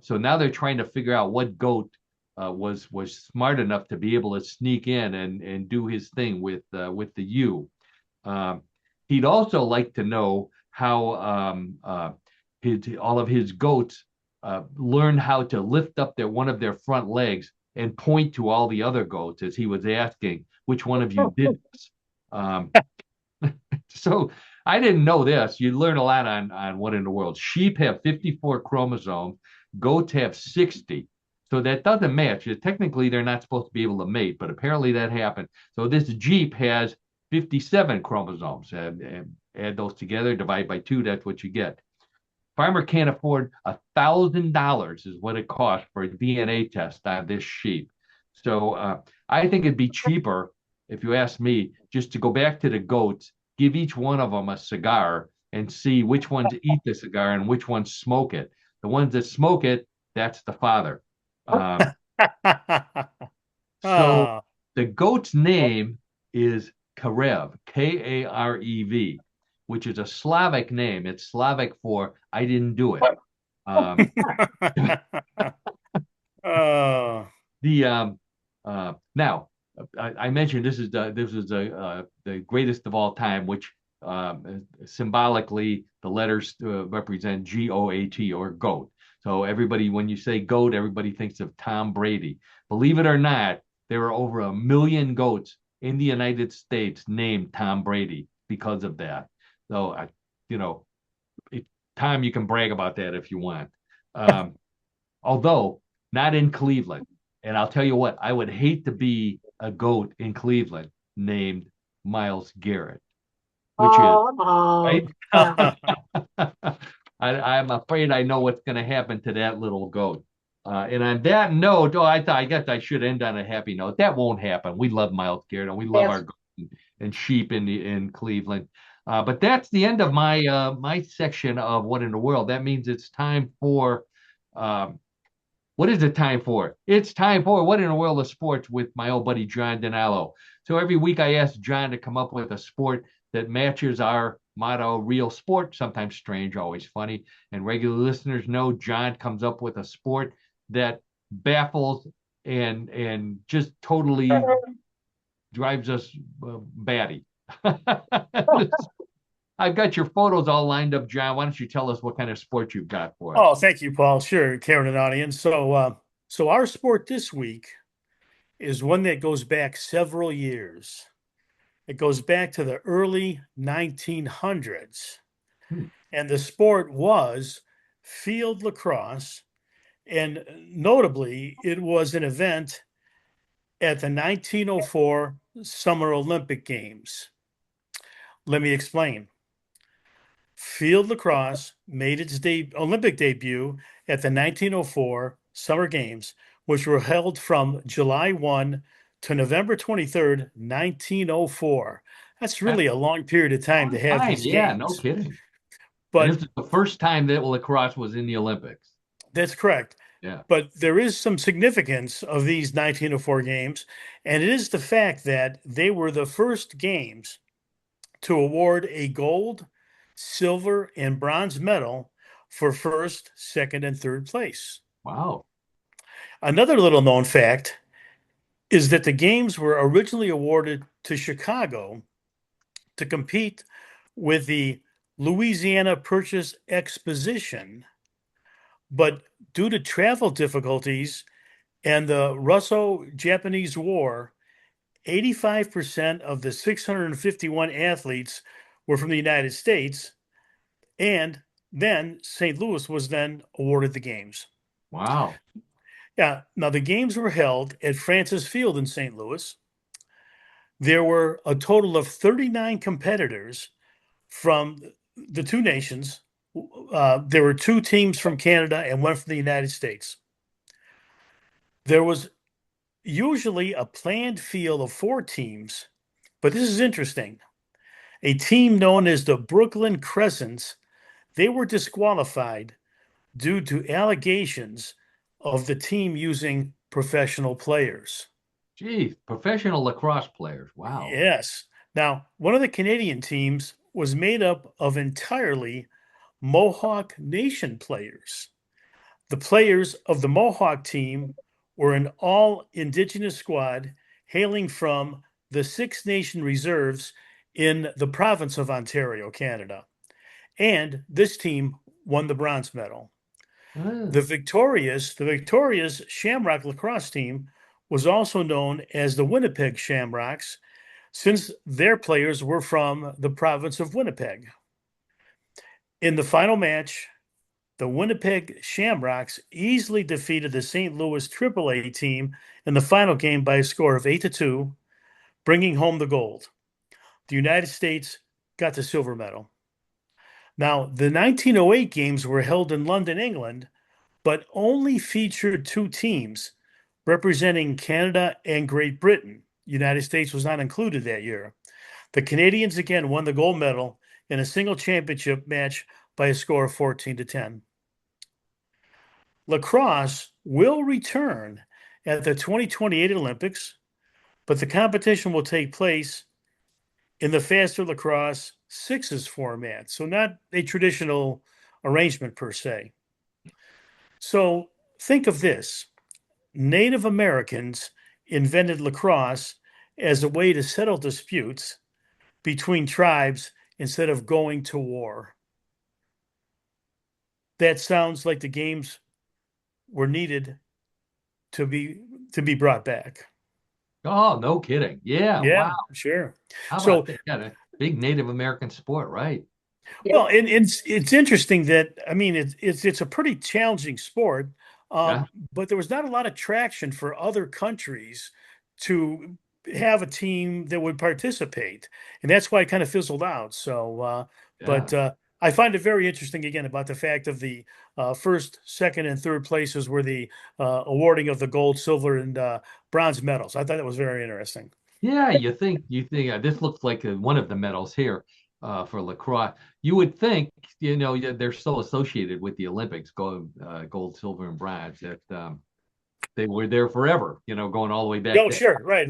So now they're trying to figure out what goat was smart enough to be able to sneak in and do his thing with the ewe. Um, he'd also like to know how all of his goats learned how to lift up one of their front legs and point to all the other goats as he was asking, which one of you did this? Um, so I didn't know this. You learn a lot on What in the World. Sheep have 54 chromosomes, goats have 60. So that doesn't match. Technically, they're not supposed to be able to mate, but apparently that happened. So this Jeep has 57 chromosomes. And add those together, divide by two, that's what you get. Farmer can't afford $1,000 is what it costs for a DNA test on this sheep. So I think it'd be cheaper, if you ask me, just to go back to the goats, give each one of them a cigar and see which ones eat the cigar and which ones smoke it. The ones that smoke it, that's the father. Um, so Oh. the goat's name is Karev, Karev, which is a Slavic name. It's Slavic for I didn't do it. Um, Oh. the Now I mentioned this is the greatest of all time, which symbolically the letters represent GOAT or goat. So everybody, when you say goat, everybody thinks of Tom Brady. Believe it or not, there are over 1 million goats in the United States named Tom Brady because of that. So you know, it, Tom, you can brag about that if you want. Um, Although not in Cleveland. And I'll tell you what, I would hate to be a goat in Cleveland named Miles Garrett, which is Oh. right. Yeah. I'm afraid I know what's going to happen to that little goat. And on that note, I guess I should end on a happy note. That won't happen. We love Miles Garrett and we love our That's goats and sheep in Cleveland. But that's the end of my section of What in the World. That means it's time for um, what is it time for? It's time for What in the World of Sports with my old buddy John Dinallo. So every week I ask John to come up with a sport that matches our motto, real sport, sometimes strange, always funny. And regular listeners know John comes up with a sport that baffles and just totally drives us batty. I've got your photos all lined up, John. Why don't you tell us what kind of sport you've got for us? Oh, thank you, Paul. Sure, Karen and audience. So our sport this week is one that goes back several years. It goes back to the early 1900s, Hmm. and the sport was field lacrosse. And notably, it was an event at the 1904 Summer Olympic Games. Let me explain. Field lacrosse made its Olympic debut at the 1904 Summer Games, which were held from July 1 to November 23rd, 1904. That's really a long period of time to Long have time. these Yeah, no games. kidding. And But this is the first time that lacrosse was in the Olympics. that's correct. Yeah. But there is some significance of these 1904 games, and it is the fact that they were the first games to award a gold, silver, and bronze medal for first, second, and third place. Wow. Another little known fact is that the games were originally awarded to Chicago to compete with the Louisiana Purchase Exposition, but due to travel difficulties and the Russo-Japanese War, 85% of the 651 athletes were from the United States, and then St. Louis was then awarded the games. Wow. Yeah, now the games were held at Francis Field in St. Louis. There were a total of 39 competitors from the two nations. There were two teams from Canada and one from the United States. There was usually a planned field of four teams, but this is interesting. A team known as the Brooklyn Crescents, they were disqualified due to allegations of the team using professional players. Geez, professional lacrosse players. Wow. Yes. Now, one of the Canadian teams was made up of entirely Mohawk Nation players. The players of the Mohawk team were an all Indigenous squad hailing from the Six Nation reserves in the province of Ontario, Canada. And this team won the bronze medal. The victorious Shamrock lacrosse team was also known as the Winnipeg Shamrocks, since their players were from the province of Winnipeg. In the final match, the Winnipeg Shamrocks easily defeated the St. Louis AAA team in the final game by a score of 8-2, bringing home the gold. The United States got the silver medal. Now, the 1908 games were held in London, England, but only featured two teams representing Canada and Great Britain. United States was not included that year. The Canadians again won the gold medal in a single championship match by a score of 14-10. Lacrosse will return at the 2028 Olympics, but the competition will take place in the faster lacrosse sixes format, so not a traditional arrangement per se. So think of this. Native Americans invented lacrosse as a way to settle disputes between tribes instead of going to war. That sounds like the games were needed to be brought back. Oh, no kidding. Yeah. Yeah, Wow. sure. How So, about that? Yeah, a big Native American sport, right? well, and it's interesting that I mean it's a pretty challenging sport, Yeah. but there was not a lot of traction for other countries to have a team that would participate, and that's why it kind of fizzled out. So, but Yeah. I find it very interesting again about the fact of the first, second, and third places were the awarding of the gold, silver, and bronze medals. I thought that was very interesting. Yeah, you think this looks like one of the medals here for lacrosse. You would think, yeah, they're so associated with the Olympics, gold, silver, and bronze that they were there forever. Going all the way back Oh, there. sure, right.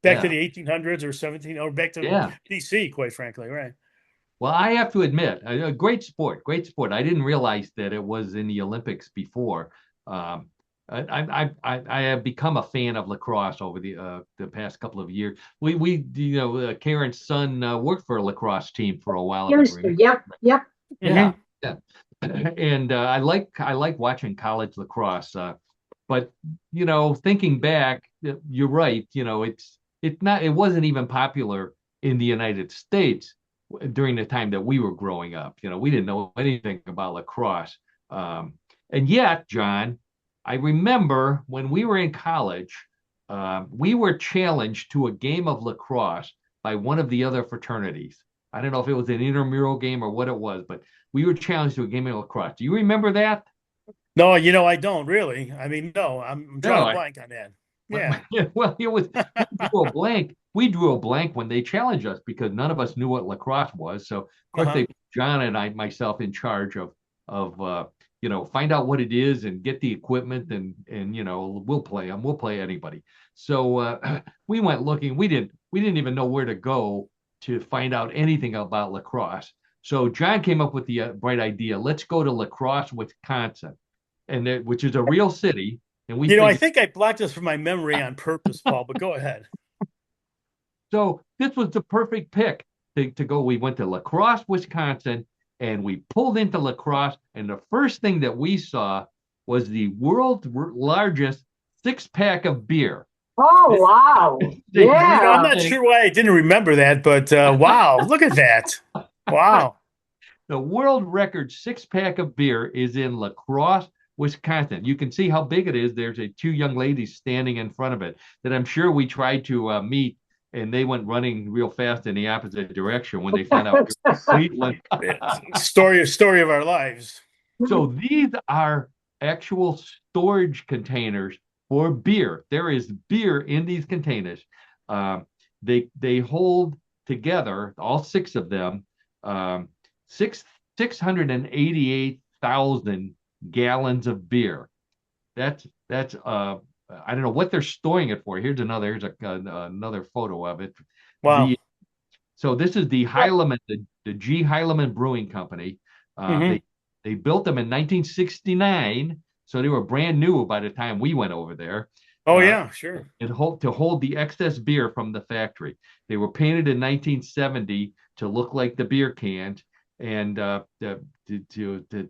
Back to Yeah, the 1800s or 17, or back to yeah. BC, quite frankly, right? Well, I have to admit, a great sport, great sport. I didn't realize that it was in the Olympics before. Um, I have become a fan of lacrosse over the past couple of years. Karen's son worked for a lacrosse team for a while. Yep. Yeah, yeah. And I like watching college lacrosse. But thinking back, you're right. It wasn't even popular in the United States during the time that we were growing up. We didn't know anything about lacrosse. And yet, John, I remember when we were in college, we were challenged to a game of lacrosse by one of the other fraternities. I don't know if it was an intramural game or what it was, but we were challenged to a game of lacrosse. Do you remember that? No, I don't really. I mean, no, I'm No, drawing a blank on that. Yeah. well, it was we drew a blank. We drew a blank when they challenged us because none of us knew what lacrosse was. So of course Uh-huh. they put John and myself in charge of find out what it is and get the equipment and we'll play them. We'll play anybody. So we went looking. We didn't even know where to go to find out anything about lacrosse. So John came up with the bright idea. Let's go to La Crosse, Wisconsin, which is a real city. And we I figured think I blocked this from my memory on purpose, Paul, but go ahead. so. This was the perfect pick to go. We went to La Crosse, Wisconsin, and we pulled into La Crosse. And the first thing that we saw was the world's largest 6-pack of beer. Oh, wow. I'm Yeah. not sure why I didn't remember that, but wow, look at that. Wow. The world record 6-pack of beer is in La Crosse, Wisconsin. You can see how big it is. There's two young ladies standing in front of it that I'm sure we tried to meet, and they went running real fast in the opposite direction when they found out we were Cleveland. Story of our lives. So these are actual storage containers for beer. There is beer in these containers. They hold together, all 6 of them, um, 688,000 gallons of beer. That's I don't know what they're storing it for. Here's another photo of it. Wow. So this is the Heileman, the G. Heileman Brewing Company. Mhm. They built them in 1969, so they were brand new by the time we went over there. Oh yeah, sure. To hold the excess beer from the factory. They were painted in 1970 to look like the beer cans, and to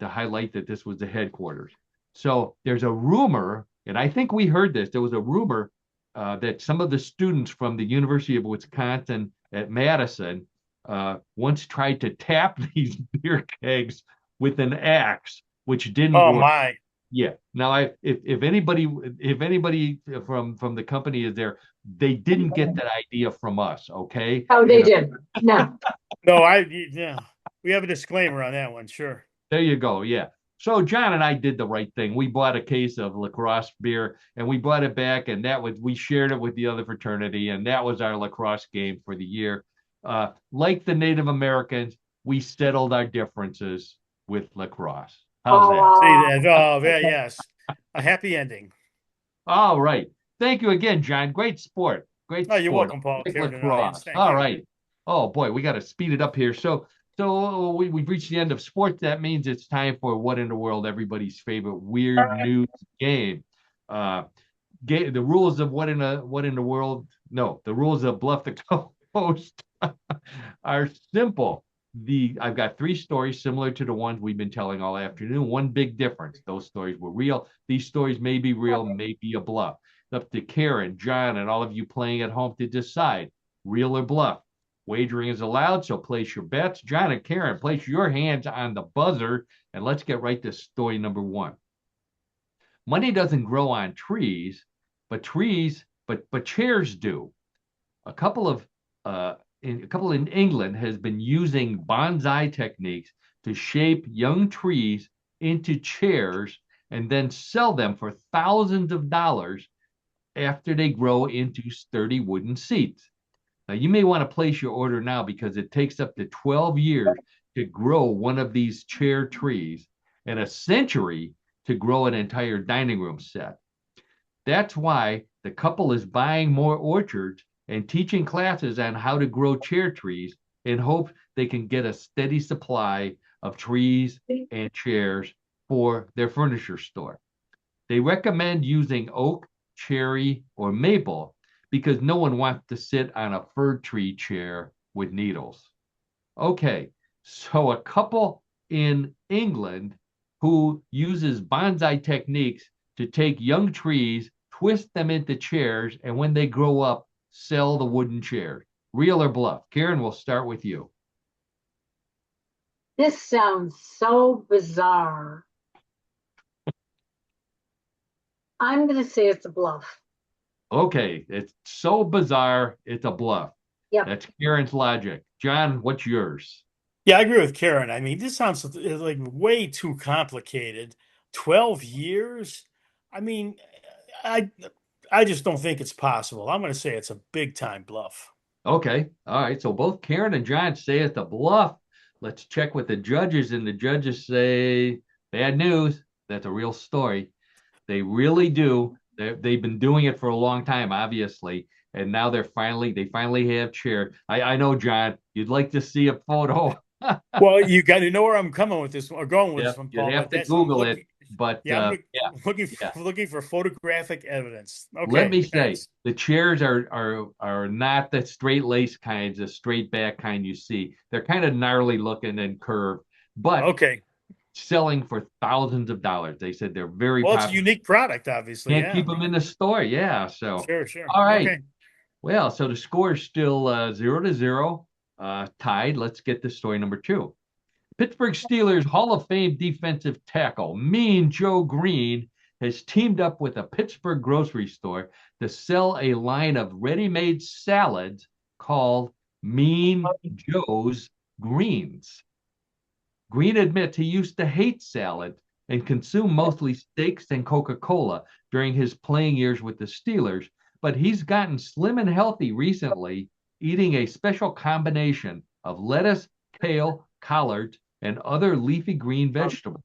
highlight that this was the headquarters. So there's a rumor, and I think we heard this. There was a rumor that some of the students from the University of Wisconsin at Madison once tried to tap these beer kegs with an axe, which didn't Oh work. my. Yeah. Now, if anybody from the company is there, they didn't get that idea from us. Okay. Oh, they did. No. No, yeah. We have a disclaimer on that one, sure. There you go. Yeah. So John and I did the right thing. We bought a case of lacrosse beer and we brought it back, and we shared it with the other fraternity, and that was our lacrosse game for the year. Like the Native Americans, we settled our differences with lacrosse. How's that? See that? Oh, yeah, yes. A happy ending. All right. Thank you again, John. Great sport. Great Oh, you're sport. welcome, Paul. Great Care to an audience. lacrosse. Thank All you. right. Oh boy, we got to speed it up here. So we've reached the end of sports. That means it's time for what in the world, everybody's favorite weird news game. Uh, the rules of what in the world? No, the rules of Bluff the Co-host are simple. I've got 3 stories similar to the ones we've been telling all afternoon. One big difference: those stories were real. These stories may be real, may be a bluff. It's up to Karen, John, and all of you playing at home to decide real or bluff. Wagering is allowed, so place your bets. John and Karen, place your hands on the buzzer, and let's get right to story number 1. Money doesn't grow on trees, but chairs do. A couple in England has been using bonsai techniques to shape young trees into chairs and then sell them for thousands of dollars after they grow into sturdy wooden seats. Now, you may want to place your order now because it takes up to 12 years to grow one of these chair trees and a century to grow an entire dining room set. That's why the couple is buying more orchards and teaching classes on how to grow chair trees in hopes they can get a steady supply of trees and chairs for their furniture store. They recommend using oak, cherry, or maple because no one wants to sit on a fir tree chair with needles. Okay, so a couple in England who uses bonsai techniques to take young trees, twist them into chairs, and when they grow up, sell the wooden chairs. Real or bluff? Karen, we'll start with you. This sounds so bizarre. I'm going to say it's a bluff. Okay, it's so bizarre, it's a bluff. Yep. That's Karen's logic. John, what's yours? Yeah, I agree with Karen. I mean, this sounds like way too complicated. 12 years? I mean, I I just don't think it's possible. I'm going to say it's a big time bluff. Okay, all right. So both Karen and John say it's a bluff. Let's check with the judges, and the judges say bad news. That's a real story. They really do. They've been doing it for a long time, obviously, and now they finally have chair. I know, John, you'd like to see a photo. Well, you got to know where I'm coming with this or going with Yeah, this one, you'd Paul. have But to that's I'm Google it, looking. but Yeah, yeah, yeah. looking for photographic evidence. Let Okay, me say depends. the chairs are not the straight lace kinds, the straight back kind you see. They're kind of gnarly looking and curved, but Okay. selling for thousands of dollars. They said they're very Well, it's a popular. unique product, obviously. Can't keep Yeah. them in the store. Yeah. So, Sure, sure. all right. Okay. Well, so the score is still 0-0, tied. Let's get to story number two. Pittsburgh Steelers Hall of Fame defensive tackle Mean Joe Green has teamed up with a Pittsburgh grocery store to sell a line of ready-made salads called Mean Joe's Greens. Green admits he used to hate salad and consume mostly steaks and Coca-Cola during his playing years with the Steelers, but he's gotten slim and healthy recently, eating a special combination of lettuce, kale, collards, and other leafy green vegetables.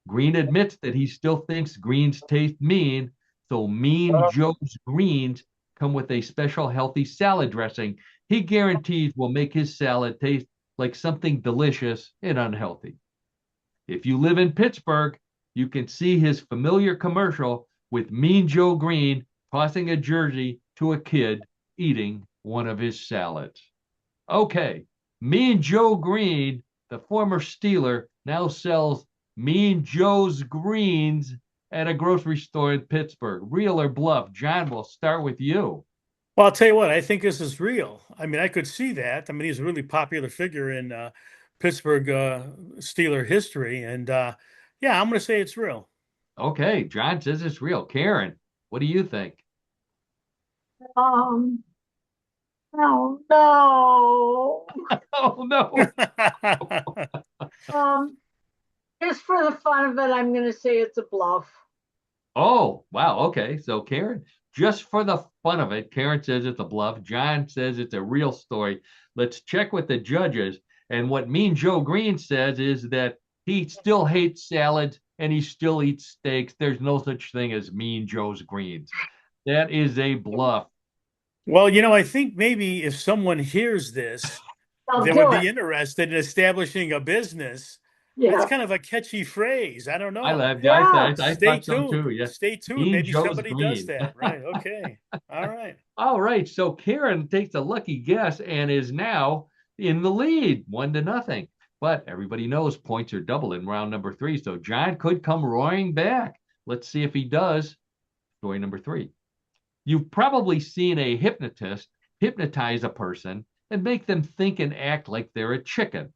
Green admits that he still thinks greens taste mean, so Mean Joe's greens come with a special healthy salad dressing he guarantees will make his salad taste like something delicious and unhealthy. If you live in Pittsburgh, you can see his familiar commercial with Mean Joe Green tossing a jersey to a kid eating one of his salads. Okay, Mean Joe Green, the former Steeler, now sells Mean Joe's Greens at a grocery store in Pittsburgh. Real or bluff? John, we'll start with you. Well, I'll tell you what, I think this is real. I mean, I could see that. I mean, he's a really popular figure in Pittsburgh Steeler history. And yeah, I'm going to say it's real. Okay, John says it's real. Karen, what do you think? Um, oh no. Oh no. Um, just for the fun of it, I'm going to say it's a bluff. Oh, wow. Okay. So Karen, just for the fun of it, Karen says it's a bluff. John says it's a real story. Let's check with the judges. And what Mean Joe Green says is that he still hates salads and he still eats steaks. There's no such thing as Mean Joe's Greens. That is a bluff. Well, I think maybe if someone hears this I'll that would do it. be interested in establishing a business, that's Yeah. kind of a catchy phrase. I don't I know. love you. Yeah. I Stay thought so tuned. too. Yeah. Stay tuned. Mean Maybe Joe's somebody does Green. that. Right. Okay. All right. All right, so Karen takes a lucky guess and is now in the lead, 1-0. But everybody knows points are double in round number three, so John could come roaring back. Let's see if he does. Story number three. You've probably seen a hypnotist hypnotize a person and make them think and act like they're a chicken.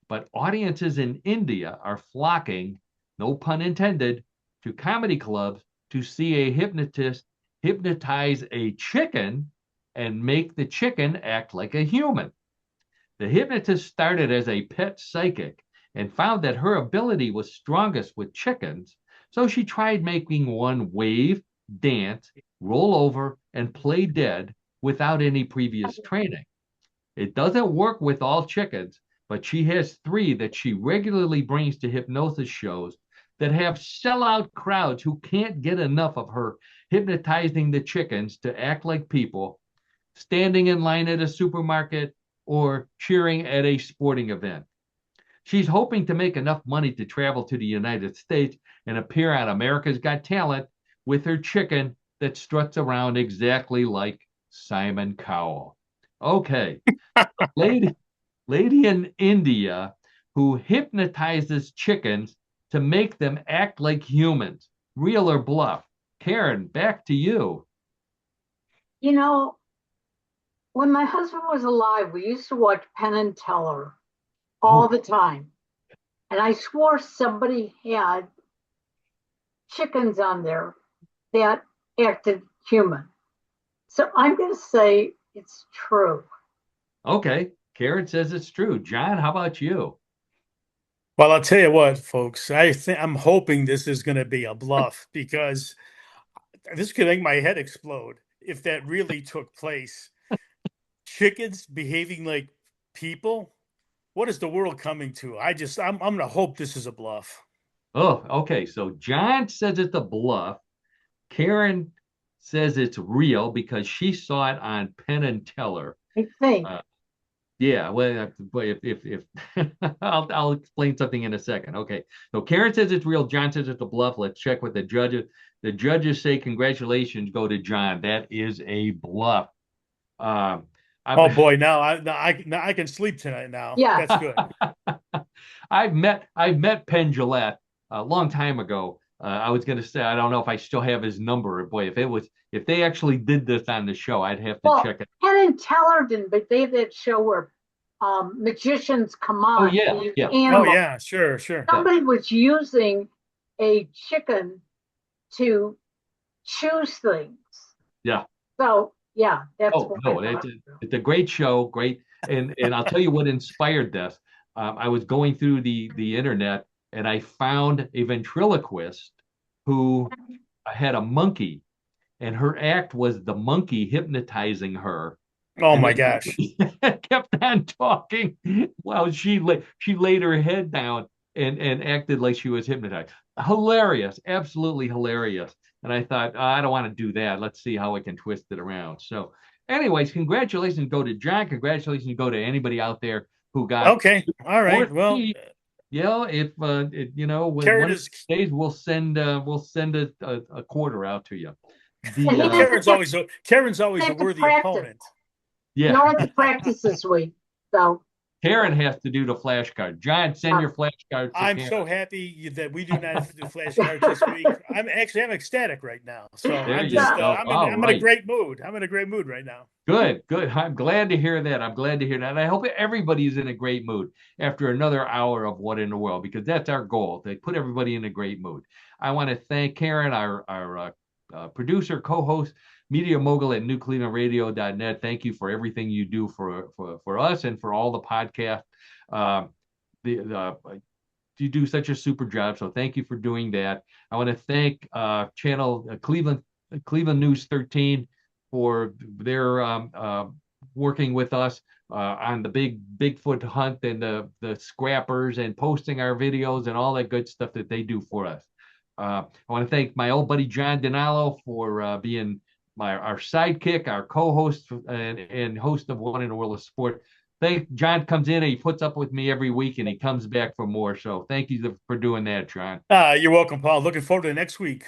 But audiences in India are flocking, no pun intended, to comedy clubs to see a hypnotist hypnotize a chicken and make the chicken act like a human. The hypnotist started as a pet psychic and found that her ability was strongest with chickens, so she tried making one wave, dance, roll over, and play dead without any previous training. It doesn't work with all chickens, but she has three that she regularly brings to hypnosis shows that have sellout crowds who can't get enough of her hypnotizing the chickens to act like people, standing in line at a supermarket, or cheering at a sporting event. She's hoping to make enough money to travel to the United States and appear on America's Got Talent with her chicken that struts around exactly like Simon Cowell. Okay, lady, lady in India who hypnotizes chickens to make them act like humans. Real or bluff? Karen, back to you. You know, when my husband was alive, we used to watch Penn and Teller all Oh, the time. And I swore somebody had chickens on there that acted human. So I'm going to say it's true. Okay. Karen says it's true. John, how about you? Well, I'll tell you what, folks. I'm hoping this is going to be a bluff because this could make my head explode if that really took place. Chickens behaving like people. What is the world coming to? I'm going to hope this is a bluff. Oh, okay. So John says it's a bluff. Karen says it's real because she saw it on Penn and Teller. I think. Yeah, well, if I'll explain something in a second. Okay, so Karen says it's real. John says it's a bluff. Let's check with the judges. The judges say congratulations go to John. That is a bluff. Um, Oh boy, now I can sleep tonight now. Yeah. That's good. I've met Penn Jillette a long time ago. I was going to say I don't know if I still have his number. Boy, if they actually did this on the show, I'd have to check it. Penn and Teller didn't, but they have that show where magicians come on. Oh yeah, yeah. Oh yeah, sure. Somebody was using a chicken to choose things. Yeah. So yeah, that's it's a great show, great, and I'll tell you what inspired this. I was going through the internet and I found a ventriloquist who had a monkey, and her act was the monkey hypnotizing her. Oh my gosh! Kept on talking while she laid her head down and acted like she was hypnotized. Hilarious, absolutely hilarious. And I thought, I don't want to do that. Let's see how I can twist it around. So, anyways, congratulations go to John. Congratulations go to anybody out there who got. Okay, all right. Well, if one of these days we'll send a quarter out to you. Karen's always a worthy opponent. Yeah, you have to practice this week. So Karen has to do the flashcard. John, send your flashcards. I'm so happy that we do not have to do flashcards this week. I'm ecstatic right now. So I'm in a great mood. I'm in a great mood right now. Good. I'm glad to hear that. And I hope everybody's in a great mood after another hour of What in the World, because that's our goal, to put everybody in a great mood. I want to thank Karen, our producer, co-host, media mogul at newclevelandradio.net. Thank you for everything you do for us and for all the podcasts. You do such a super job, so thank you for doing that. I want to thank channel Cleveland News 13 for their working with us on the big Bigfoot hunt and the scrappers and posting our videos and all that good stuff that they do for us. I want to thank my old buddy John Dinalo for being our sidekick, our co-host and host of One in the World of Sport. John comes in and he puts up with me every week and he comes back for more. So thank you for doing that, John. You're welcome, Paul. Looking forward to next week.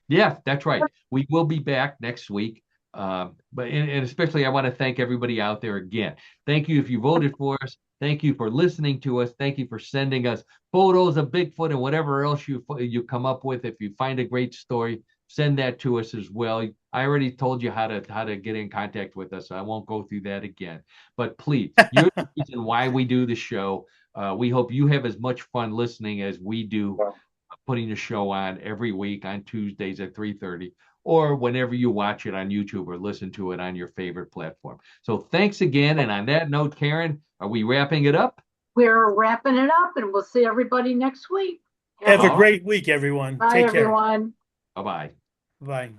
Yeah, that's right. We will be back next week. But especially I want to thank everybody out there again. Thank you if you voted for us. Thank you for listening to us. Thank you for sending us photos of Bigfoot and whatever else you come up with. If you find a great story, send that to us as well. I already told you how to get in contact with us, so I won't go through that again. But please, you're the reason why we do the show. We hope you have as much fun listening as we do putting the show on every week on Tuesdays at 3:30, or whenever you watch it on YouTube or listen to it on your favorite platform. So thanks again. And on that note, Karen, are we wrapping it up? We're wrapping it up, and we'll see everybody next week. Have a great week, everyone. Bye, Take everyone. Care. Bye-bye. Bye.